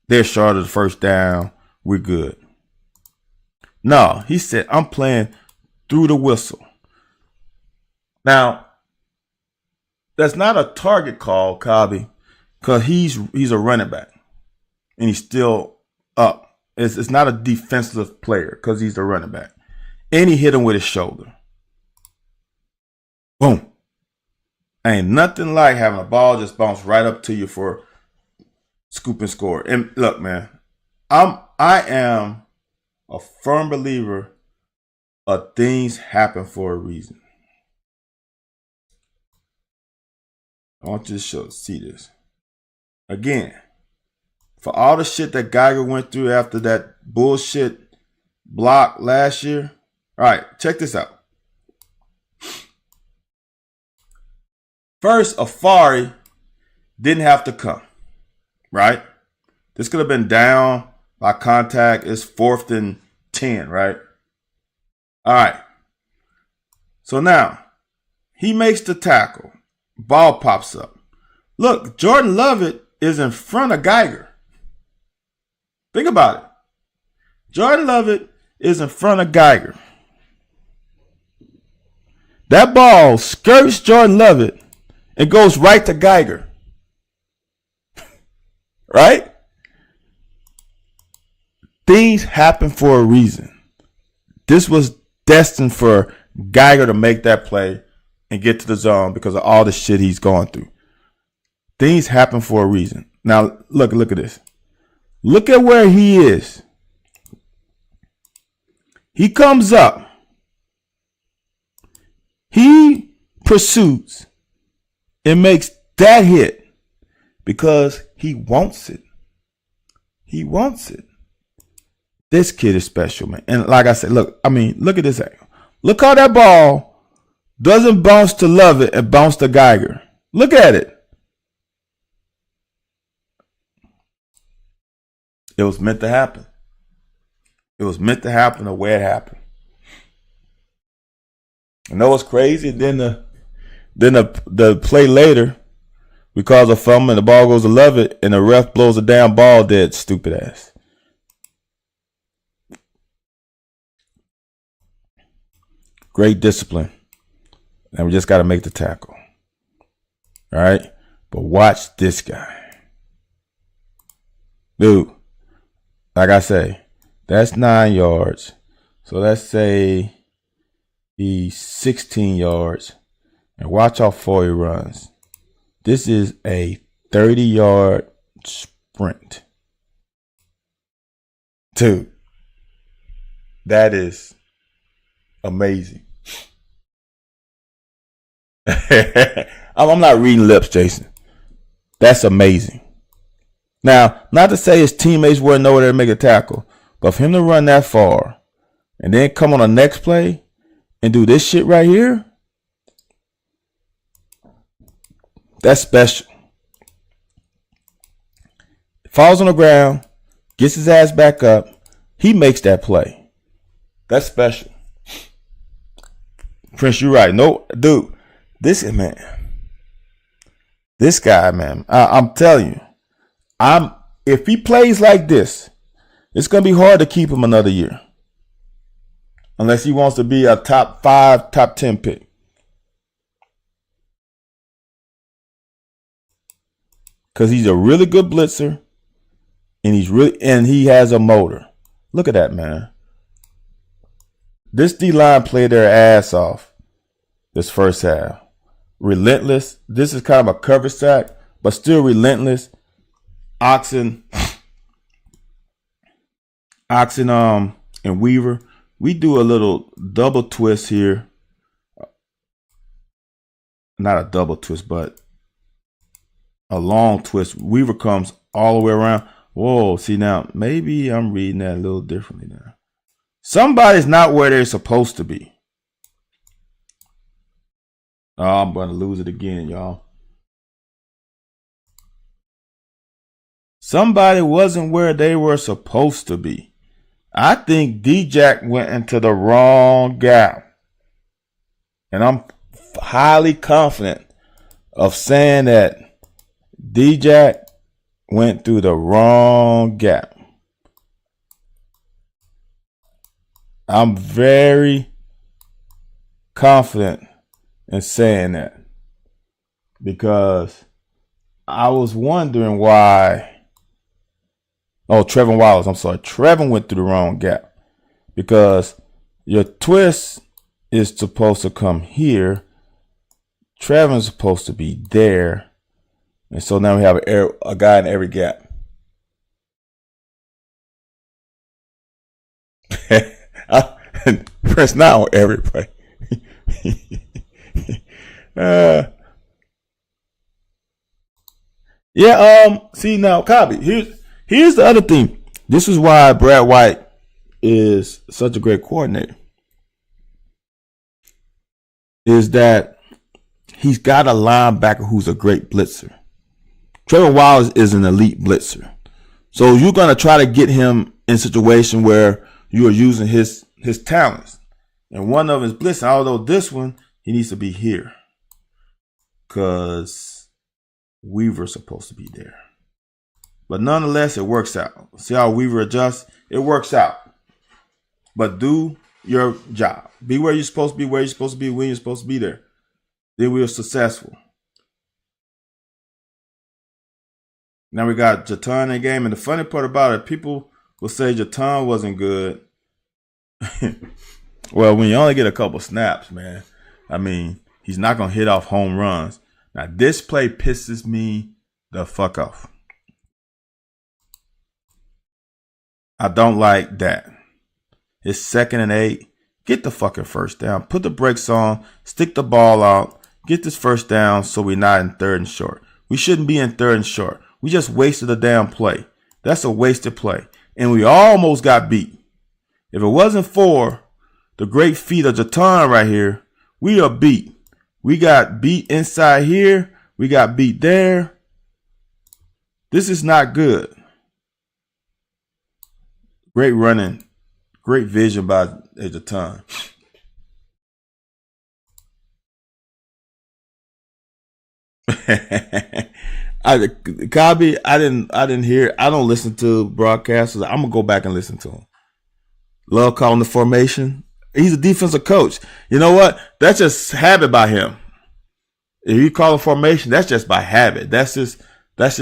They're short of the first down. We're good. No, he said, I'm playing through the whistle. Now, that's not a target call, Cobby, because he's a running back and he's still up. It's not a defensive player because he's the running back. And he hit him with his shoulder. Boom. Ain't nothing like having a ball just bounce right up to you for scoop and score. And look, man, I am a firm believer of things happen for a reason. I want you to see this. Again, for all the shit that Geiger went through after that bullshit block last year. All right, check this out. First, Afari didn't have to come, right? This could have been down by contact. It's 4th and 10, right? All right. So now, he makes the tackle. Ball pops up. Look, Jordan Lovett is in front of Geiger. Think about it. Jordan Lovett is in front of Geiger. That ball skirts Jordan Lovett and goes right to Geiger. Right? Things happen for a reason. This was destined for Geiger to make that play and get to the zone because of all the shit he's going through. Things happen for a reason. Now, look at this. Look at where he is. He comes up. He pursues and makes that hit because he wants it. He wants it. This kid is special, man. And like I said, look at this angle. Look how that ball doesn't bounce to Lovett and bounce to Geiger. Look at it. It was meant to happen. It was meant to happen the way it happened. You know what's crazy? Then the play later, because of fumble, the ball goes to Lovett, and the ref blows a damn ball dead. Stupid ass. Great discipline. And we just got to make the tackle. All right? But watch this guy. Dude, like I say, that's 9 yards. So let's say he's 16 yards. And watch how far he runs. This is a 30-yard sprint. Dude, that is amazing. I'm not reading lips, Jason. That's amazing. Now, not to say his teammates weren't nowhere to make a tackle, but for him to run that far and then come on the next play and do this shit right here, that's special. Falls on the ground, gets his ass back up, he makes that play. That's special. Prince, you're right. No, dude, this guy, man, I'm telling you, if he plays like this, it's gonna be hard to keep him another year. unless he wants to be a top 5, top 10 pick. Because he's a really good blitzer, and he has a motor. Look at that, man. This D-line played their ass off this first half. Relentless. This is kind of a cover sack, but still relentless. Oxen, and Weaver. We do a little double twist here. Not a double twist, but a long twist. Weaver comes all the way around. Whoa, see now, maybe I'm reading that a little differently now. Somebody's not where they're supposed to be. Oh, I'm going to lose it again, y'all. Somebody wasn't where they were supposed to be. I think D-Jack went into the wrong gap. And I'm highly confident of saying that D-Jack went through the wrong gap. I'm very confident in saying that because I was wondering why. Oh, Trevin Wallace. I'm sorry. Trevin went through the wrong gap because your twist is supposed to come here. Trevin's supposed to be there. And so now we have a guy in every gap. Press now on every play. See now, Cobby, here's the other thing. This is why Brad White is such a great coordinator. Is that he's got a linebacker who's a great blitzer. Trevor Wallace is an elite blitzer. So you're going to try to get him in a situation where you are using his talents. And one of them is blitzing, although this one, he needs to be here. Because Weaver's supposed to be there. But nonetheless, it works out. See how Weaver adjusts? It works out. But do your job. Be where you're supposed to be, where you're supposed to be, when you're supposed to be there. Then we are successful. Now we got Jatan in the game. And the funny part about it, people will say Jatan wasn't good. Well, when you only get a couple snaps, man, I mean, he's not going to hit off home runs. Now, this play pisses me the fuck off. I don't like that. It's 2nd and 8. Get the fucking first down. Put the brakes on. Stick the ball out. Get this first down so we're not in 3rd and short. We shouldn't be in 3rd and short. We just wasted a damn play. That's a wasted play. And we almost got beat. If it wasn't for the great feat of Jatan right here, we are beat. We got beat inside here. We got beat there. This is not good. Great running. Great vision by Jatan. Cobby, I didn't hear. I don't listen to broadcasters. I'm gonna go back and listen to him. Love calling the formation. He's a defensive coach. You know what? That's just habit by him. If you call a formation, that's just by habit. That's just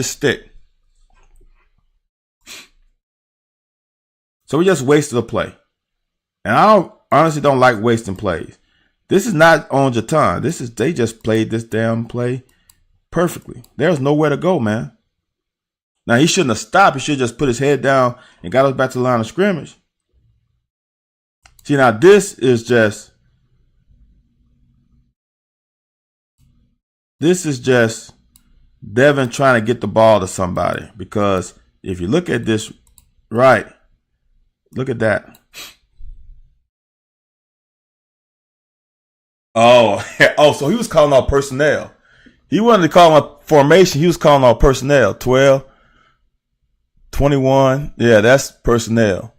stick. So we just wasted a play. And I honestly don't like wasting plays. This is not on Jatan. They just played this damn play perfectly. There's nowhere to go, man. Now he shouldn't have stopped. He should have just put his head down and got us back to the line of scrimmage. See, now this is just Devin trying to get the ball to somebody. Because if you look at this right, look at that. Oh, so he was calling out personnel. He wanted to call on formation. He was calling out personnel. 12, 21. Yeah, that's personnel.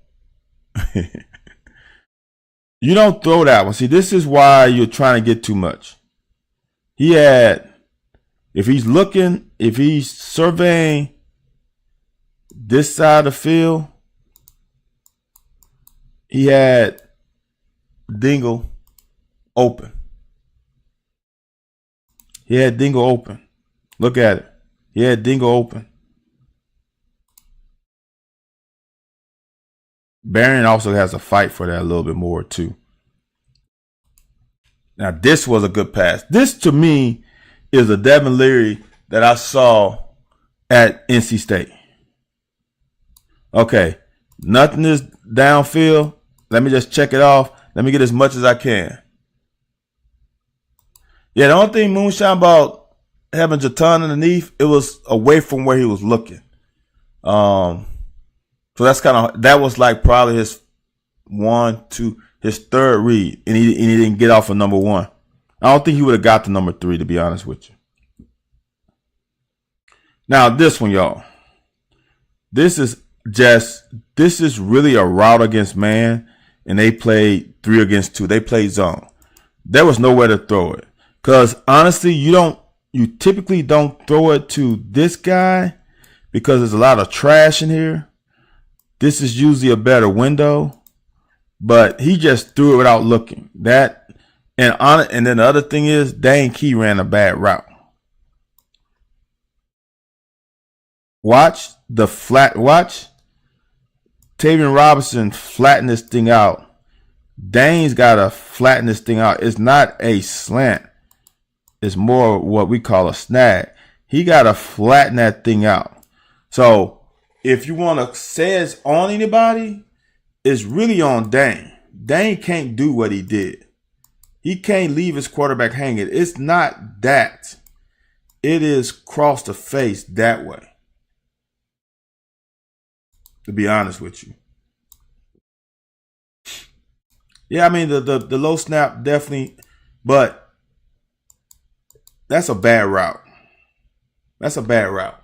You don't throw that one. See, this is why you're trying to get too much. If he's surveying this side of the field, he had Dingle open. He had Dingle open. Look at it. He had Dingle open. Barron also has a fight for that a little bit more too. Now this was a good pass. This to me is a Devin Leary that I saw at NC State. Okay, nothing is downfield. Let me just check it off. Let me get as much as I can. Yeah, the only thing Moonshine about having Jatan underneath, it was away from where he was looking. So that's that was like probably his his third read, and he didn't get off of number 1. I don't think he would have got to number 3, to be honest with you. Now this one, y'all. This is really a route against man, and they played 3 against 2. They played zone. There was nowhere to throw it. Because honestly, you typically don't throw it to this guy because there's a lot of trash in here. This is usually a better window, but he just threw it without looking. And then the other thing is Dane Key ran a bad route. Watch Tavian Robinson flatten this thing out. Dane's got to flatten this thing out. It's not a slant. It's more what we call a snag. He got to flatten that thing out. So if you want to say it's on anybody, it's really on Dane. Dane can't do what he did. He can't leave his quarterback hanging. It's not that. It is cross the face that way. To be honest with you. Yeah, I mean the low snap definitely, but that's a bad route. That's a bad route.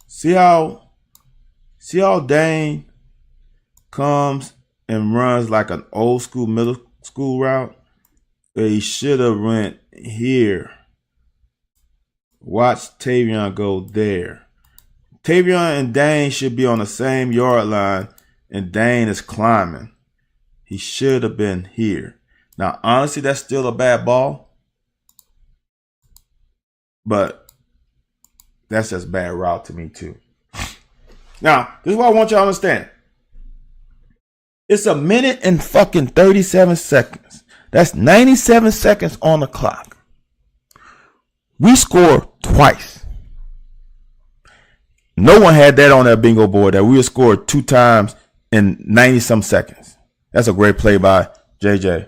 See how Dane comes and runs like an old school middle school route? But he should have went here. Watch Tavion go there. Tavion and Dane should be on the same yard line, and Dane is climbing. He should have been here. Now, honestly, that's still a bad ball. But that's just a bad route to me, too. Now, this is what I want y'all to understand. It's a minute and fucking 37 seconds. That's 97 seconds on the clock. We scored twice. No one had that on their bingo board that we had scored 2 times in 90-some seconds. That's a great play by JJ.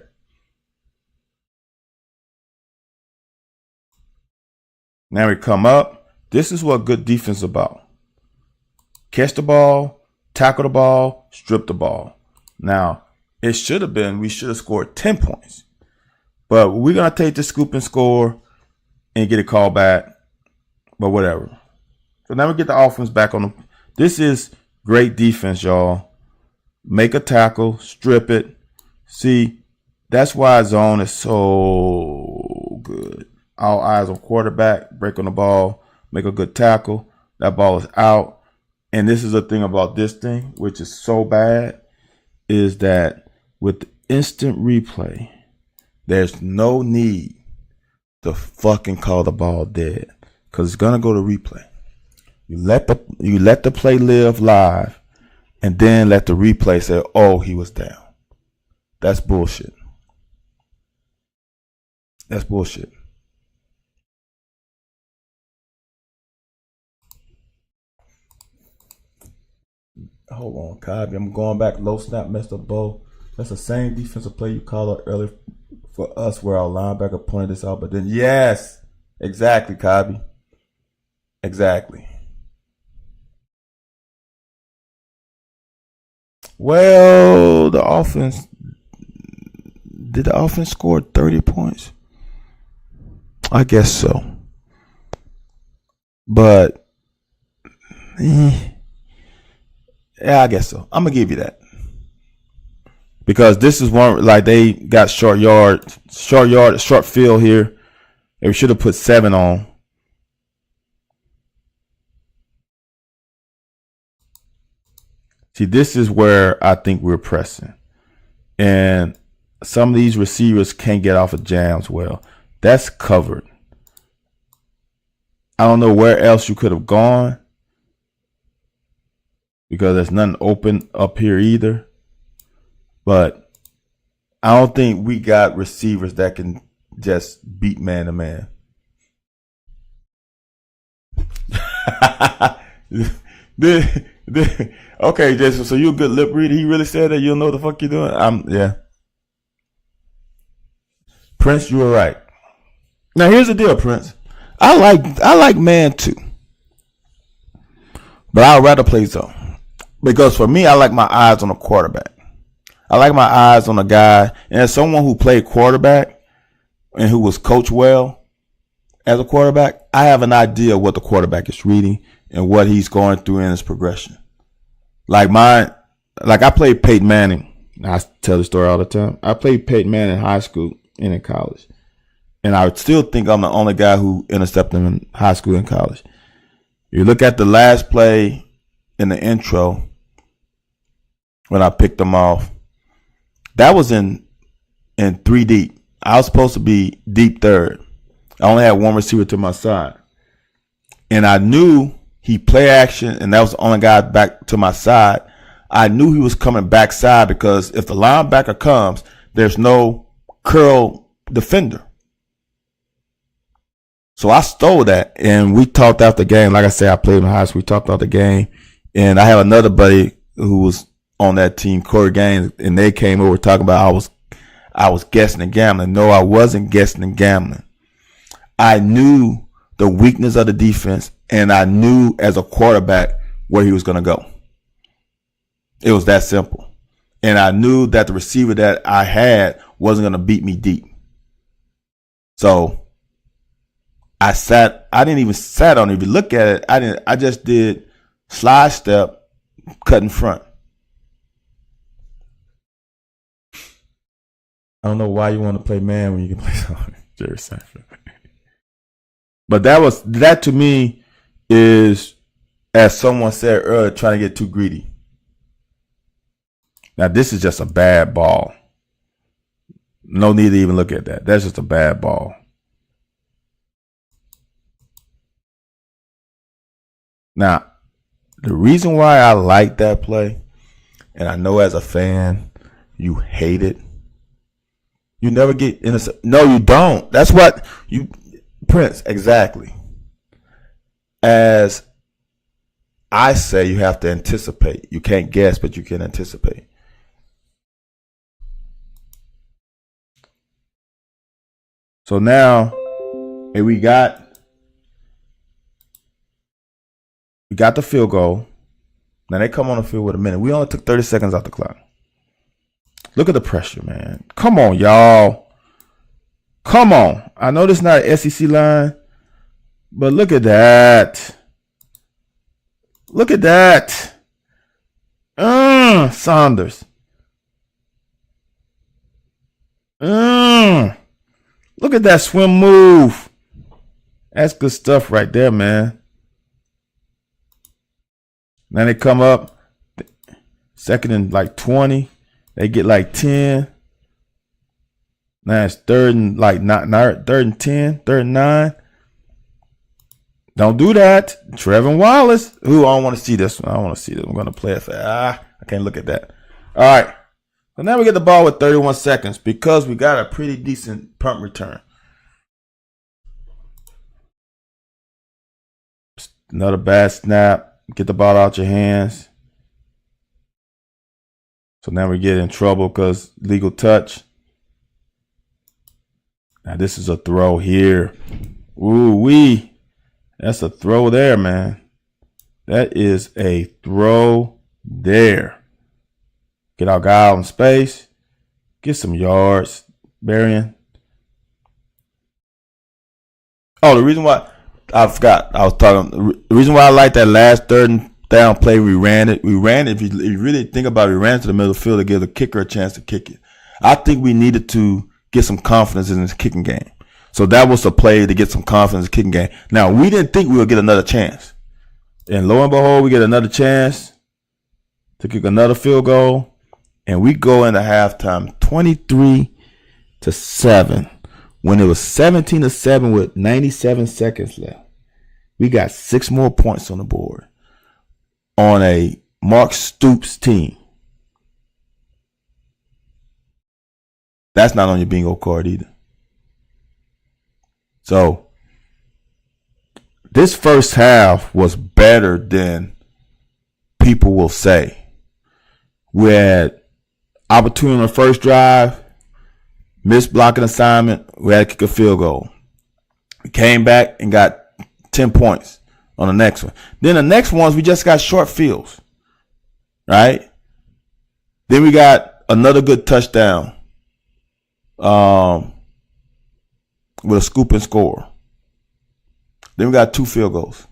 Now we come up. This is what good defense is about. Catch the ball, tackle the ball, strip the ball. Now, it should have been, we should have scored 10 points. But we're going to take the scoop and score and get a call back. But whatever. So now we get the offense back on them. This is great defense, y'all. Make a tackle, strip it. See, that's why zone is so good. All eyes on quarterback, break on the ball, make a good tackle. That ball is out. And this is the thing about this thing, which is so bad, is that with instant replay, there's no need to fucking call the ball dead because it's gonna go to replay. You let the play live live, and then let the replay say, "Oh, he was down." That's bullshit. That's bullshit. Hold on, Cobby. I'm going back. Low snap, messed up ball. That's the same defensive play you called out earlier for us where our linebacker pointed this out. But then, yes, exactly, Cobby. Exactly. Well, did the offense score 30 points? I guess so. But, yeah, I guess so. I'm going to give you that. Because this is one, like they got short field here. They should have put 7 on. See, this is where I think we're pressing. And some of these receivers can't get off of jams well. That's covered. I don't know where else you could have gone because there's nothing open up here either. But I don't think we got receivers that can just beat man to man. Okay, Jason, so you a good lip reader. He really said that you don't know what the fuck you're doing? Yeah. Prince, you were right. Now here's the deal, Prince. I like man too. But I'd rather play zone. Because for me, I like my eyes on a quarterback. I like my eyes on a guy, and as someone who played quarterback and who was coached well as a quarterback, I have an idea of what the quarterback is reading and what he's going through in his progression. Like I played Peyton Manning. I tell the story all the time. I played Peyton Manning in high school and in college. And I still think I'm the only guy who intercepted him in high school and college. You look at the last play in the intro when I picked him off. That was in 3 deep. I was supposed to be deep third. I only had one receiver to my side. And I knew he play action, and that was the only guy back to my side. I knew he was coming backside because if the linebacker comes, there's no curl defender. So I stole that, and we talked out the game. Like I said, I played in high school. We talked out the game, and I have another buddy who was on that team, Corey Gaines, and they came over talking about I was guessing and gambling. No, I wasn't guessing and gambling. I knew the weakness of the defense, and I knew as a quarterback where he was going to go. It was that simple. And I knew that the receiver that I had wasn't going to beat me deep. So I didn't even sat on it. If you look at it, I just did slide step, cut in front. I don't know why you want to play man when you can play zone. Jerry Seinfeld. But that to me is, as someone said earlier, trying to get too greedy. Now this is just a bad ball. No need to even look at that. That's just a bad ball. Now, the reason why I like that play, and I know as a fan, you hate it. You never get innocent. No, you don't. That's what you, Prince, exactly. As I say, you have to anticipate. You can't guess, but you can anticipate. So now, we got the field goal. Now they come on the field with a minute. We only took 30 seconds off the clock. Look at the pressure, man. Come on, y'all. Come on. I know this is not an SEC line, but look at that. Look at that. Saunders. Look at that swim move. That's good stuff right there, man. Now they come up, second and like 20. They get like 10. Now it's third and 10, third and 9. Don't do that. Trevin Wallace. I don't want to see this one. I don't want to see this. I'm going to play it. I can't look at that. All right. So now we get the ball with 31 seconds because we got a pretty decent punt return. Another bad snap. Get the ball out your hands. So now we get in trouble because legal touch. Now this is a throw here. Ooh-wee. That's a throw there, man. That is a throw there. Get our guy out in space. Get some yards. Berrien. Oh, the reason why I forgot. I was talking. The reason why I like that last third down play, we ran it. If you really think about it, we ran to the middle of the field to give the kicker a chance to kick it. I think we needed to get some confidence in this kicking game. So that was the play to get some confidence in the kicking game. Now, we didn't think we would get another chance. And lo and behold, we get another chance to kick another field goal. and we go into halftime 23-7 when it was 17-7 with 97 seconds left. We got 6 more points on the board on a Mark Stoops team. That's not on your bingo card either. So this first half was better than people will say. We had opportunity on the first drive, missed blocking assignment, we had to kick a field goal. We came back and got 10 points on the next one. Then the next ones, we just got short fields, right? Then we got another good touchdown with a scoop and score. Then we got 2 field goals.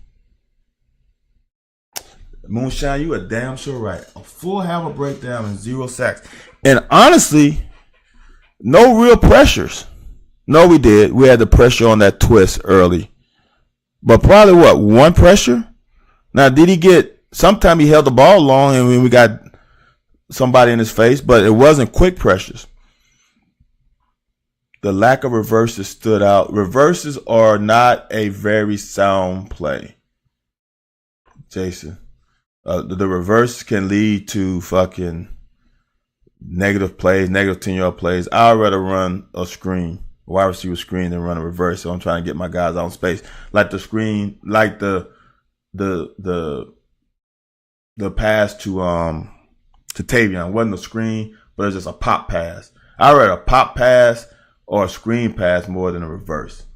Moonshine, you are damn sure right. A full half a breakdown and 0 sacks. And honestly, no real pressures. No, we did. We had the pressure on that twist early. But probably what, 1 pressure? Now, did he get, sometime he held the ball long and we got somebody in his face, but it wasn't quick pressures. The lack of reverses stood out. Reverses are not a very sound play, Jason. The reverse can lead to fucking negative plays, negative 10-yard plays. I'd rather run a screen, a wide receiver screen, than run a reverse. So I'm trying to get my guys out in space. Like the screen, like the pass to Tavion wasn't a screen, but it's just a pop pass. I'd rather a pop pass or a screen pass more than a reverse.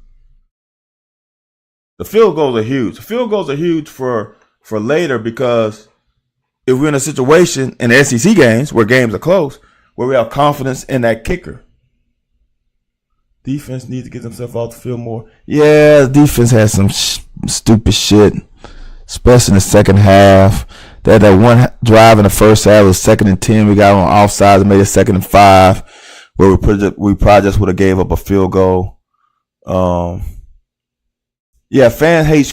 The field goals are huge. The field goals are huge for later, because if we're in a situation in the SEC games where games are close, where we have confidence in that kicker. Defense needs to get themselves off the field more. Yeah, the defense has some stupid shit, especially in the second half. They had that one drive in the first half, it was 2nd and 10. We got on offsides and made it 2nd and 5, where we probably just would have gave up a field goal. Yeah, fans hate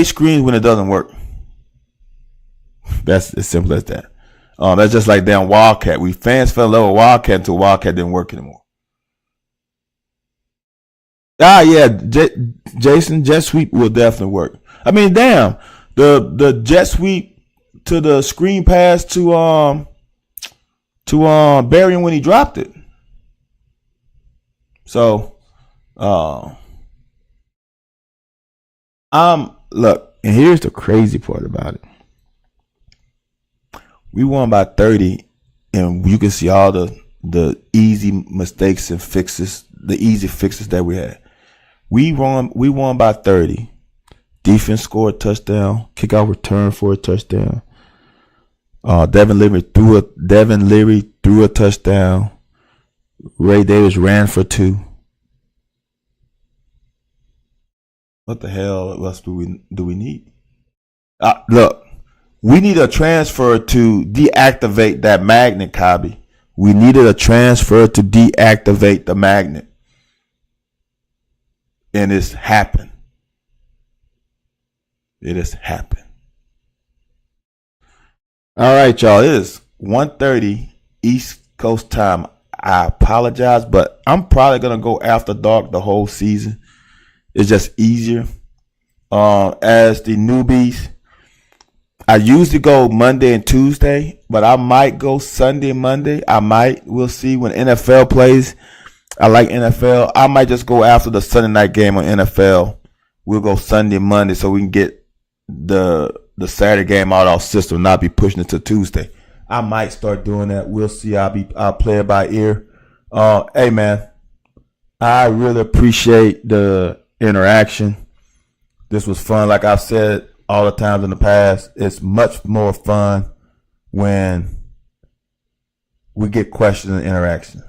screens when it doesn't work. That's as simple as that. That's just like damn Wildcat. Fans fell in love with Wildcat until Wildcat didn't work anymore. Yeah, Jason, jet sweep will definitely work. I mean, damn, the jet sweep to the screen pass to Berrien when he dropped it. So, look, and here's the crazy part about it. We won by 30, and you can see all the easy mistakes and fixes, the easy fixes that we had. We won by 30. Defense scored a touchdown, kickoff return for a touchdown. Devin Leary threw a touchdown. Ray Davis ran for 2. What the hell else do we need? Look, we need a transfer to deactivate that magnet, Cobby. We needed a transfer to deactivate the magnet. And it's happened. It has happened. All right, y'all. It is 1:30 East Coast time. I apologize, but I'm probably going to go after dark the whole season. It's just easier. As the newbies, I usually go Monday and Tuesday, but I might go Sunday and Monday. We'll see when NFL plays. I like NFL. I might just go after the Sunday night game on NFL. We'll go Sunday and Monday so we can get the Saturday game out of our system, not be pushing it to Tuesday. I might start doing that. We'll see. I'll play it by ear. Hey man, I really appreciate the interaction. This was fun. Like I've said all the times in the past, it's much more fun when we get questions and interaction.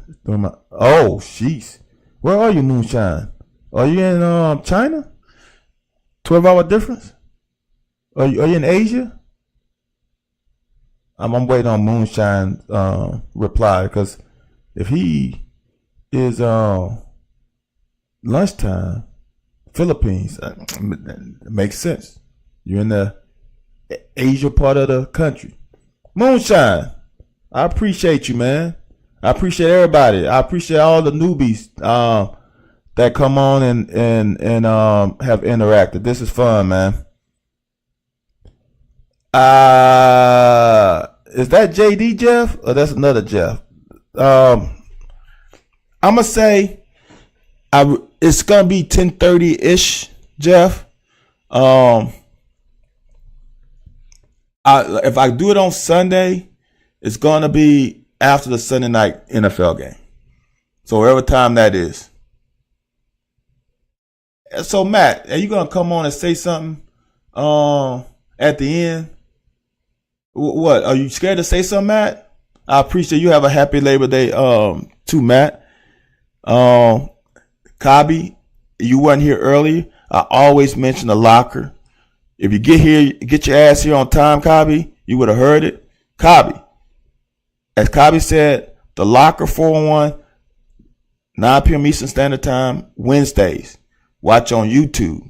Oh, jeez. Where are you, Moonshine? Are you in China? 12-hour difference? Are you in Asia? I'm waiting on Moonshine reply, because if he is lunchtime, Philippines, it makes sense. You're in the Asia part of the country. Moonshine, I appreciate you, man. I appreciate everybody. I appreciate all the newbies that come on and have interacted. This is fun, man. Is that JD Jeff or that's another Jeff? I'm gonna say it's gonna be 10:30 ish, Jeff. If I do it on Sunday, it's gonna be after the Sunday night NFL game. So whatever time that is. So Matt, are you gonna come on and say something at the end? What? Are you scared to say something, Matt? I appreciate you. Have a happy Labor Day too, Matt. Kabi, you weren't here earlier. I always mention the locker. If you get your ass here on time, Kabi, you would have heard it. Kabi, as Kabi said, the locker 401, 9 p.m. Eastern Standard Time, Wednesdays. Watch on YouTube.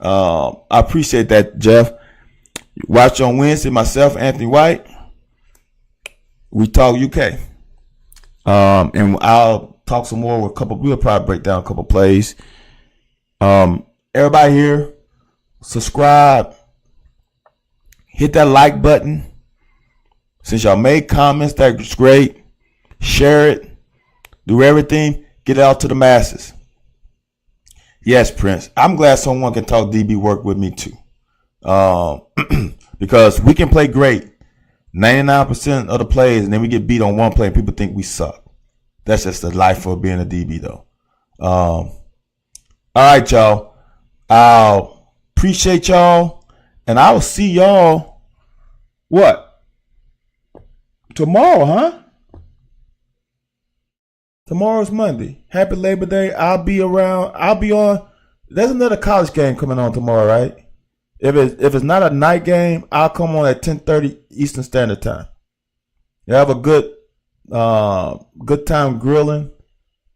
I appreciate that, Jeff. Watch on Wednesday, myself, Anthony White. We talk UK. And I'll talk some more with a couple. We'll probably break down a couple plays. Everybody here, subscribe. Hit that like button. Since y'all made comments, that's great. Share it. Do everything. Get it out to the masses. Yes, Prince. I'm glad someone can talk DB work with me too. Because we can play great 99% of the plays, and then we get beat on one play and people think we suck. That's just the life of being a DB though. All right, y'all. I'll appreciate y'all, and I will see y'all what? Tomorrow, huh? Tomorrow's Monday. Happy Labor Day. I'll be around. I'll be on. There's another college game coming on tomorrow, right? If it's not a night game, I'll come on at 10:30 Eastern Standard Time. You have a good time grilling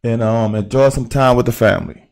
and enjoy some time with the family.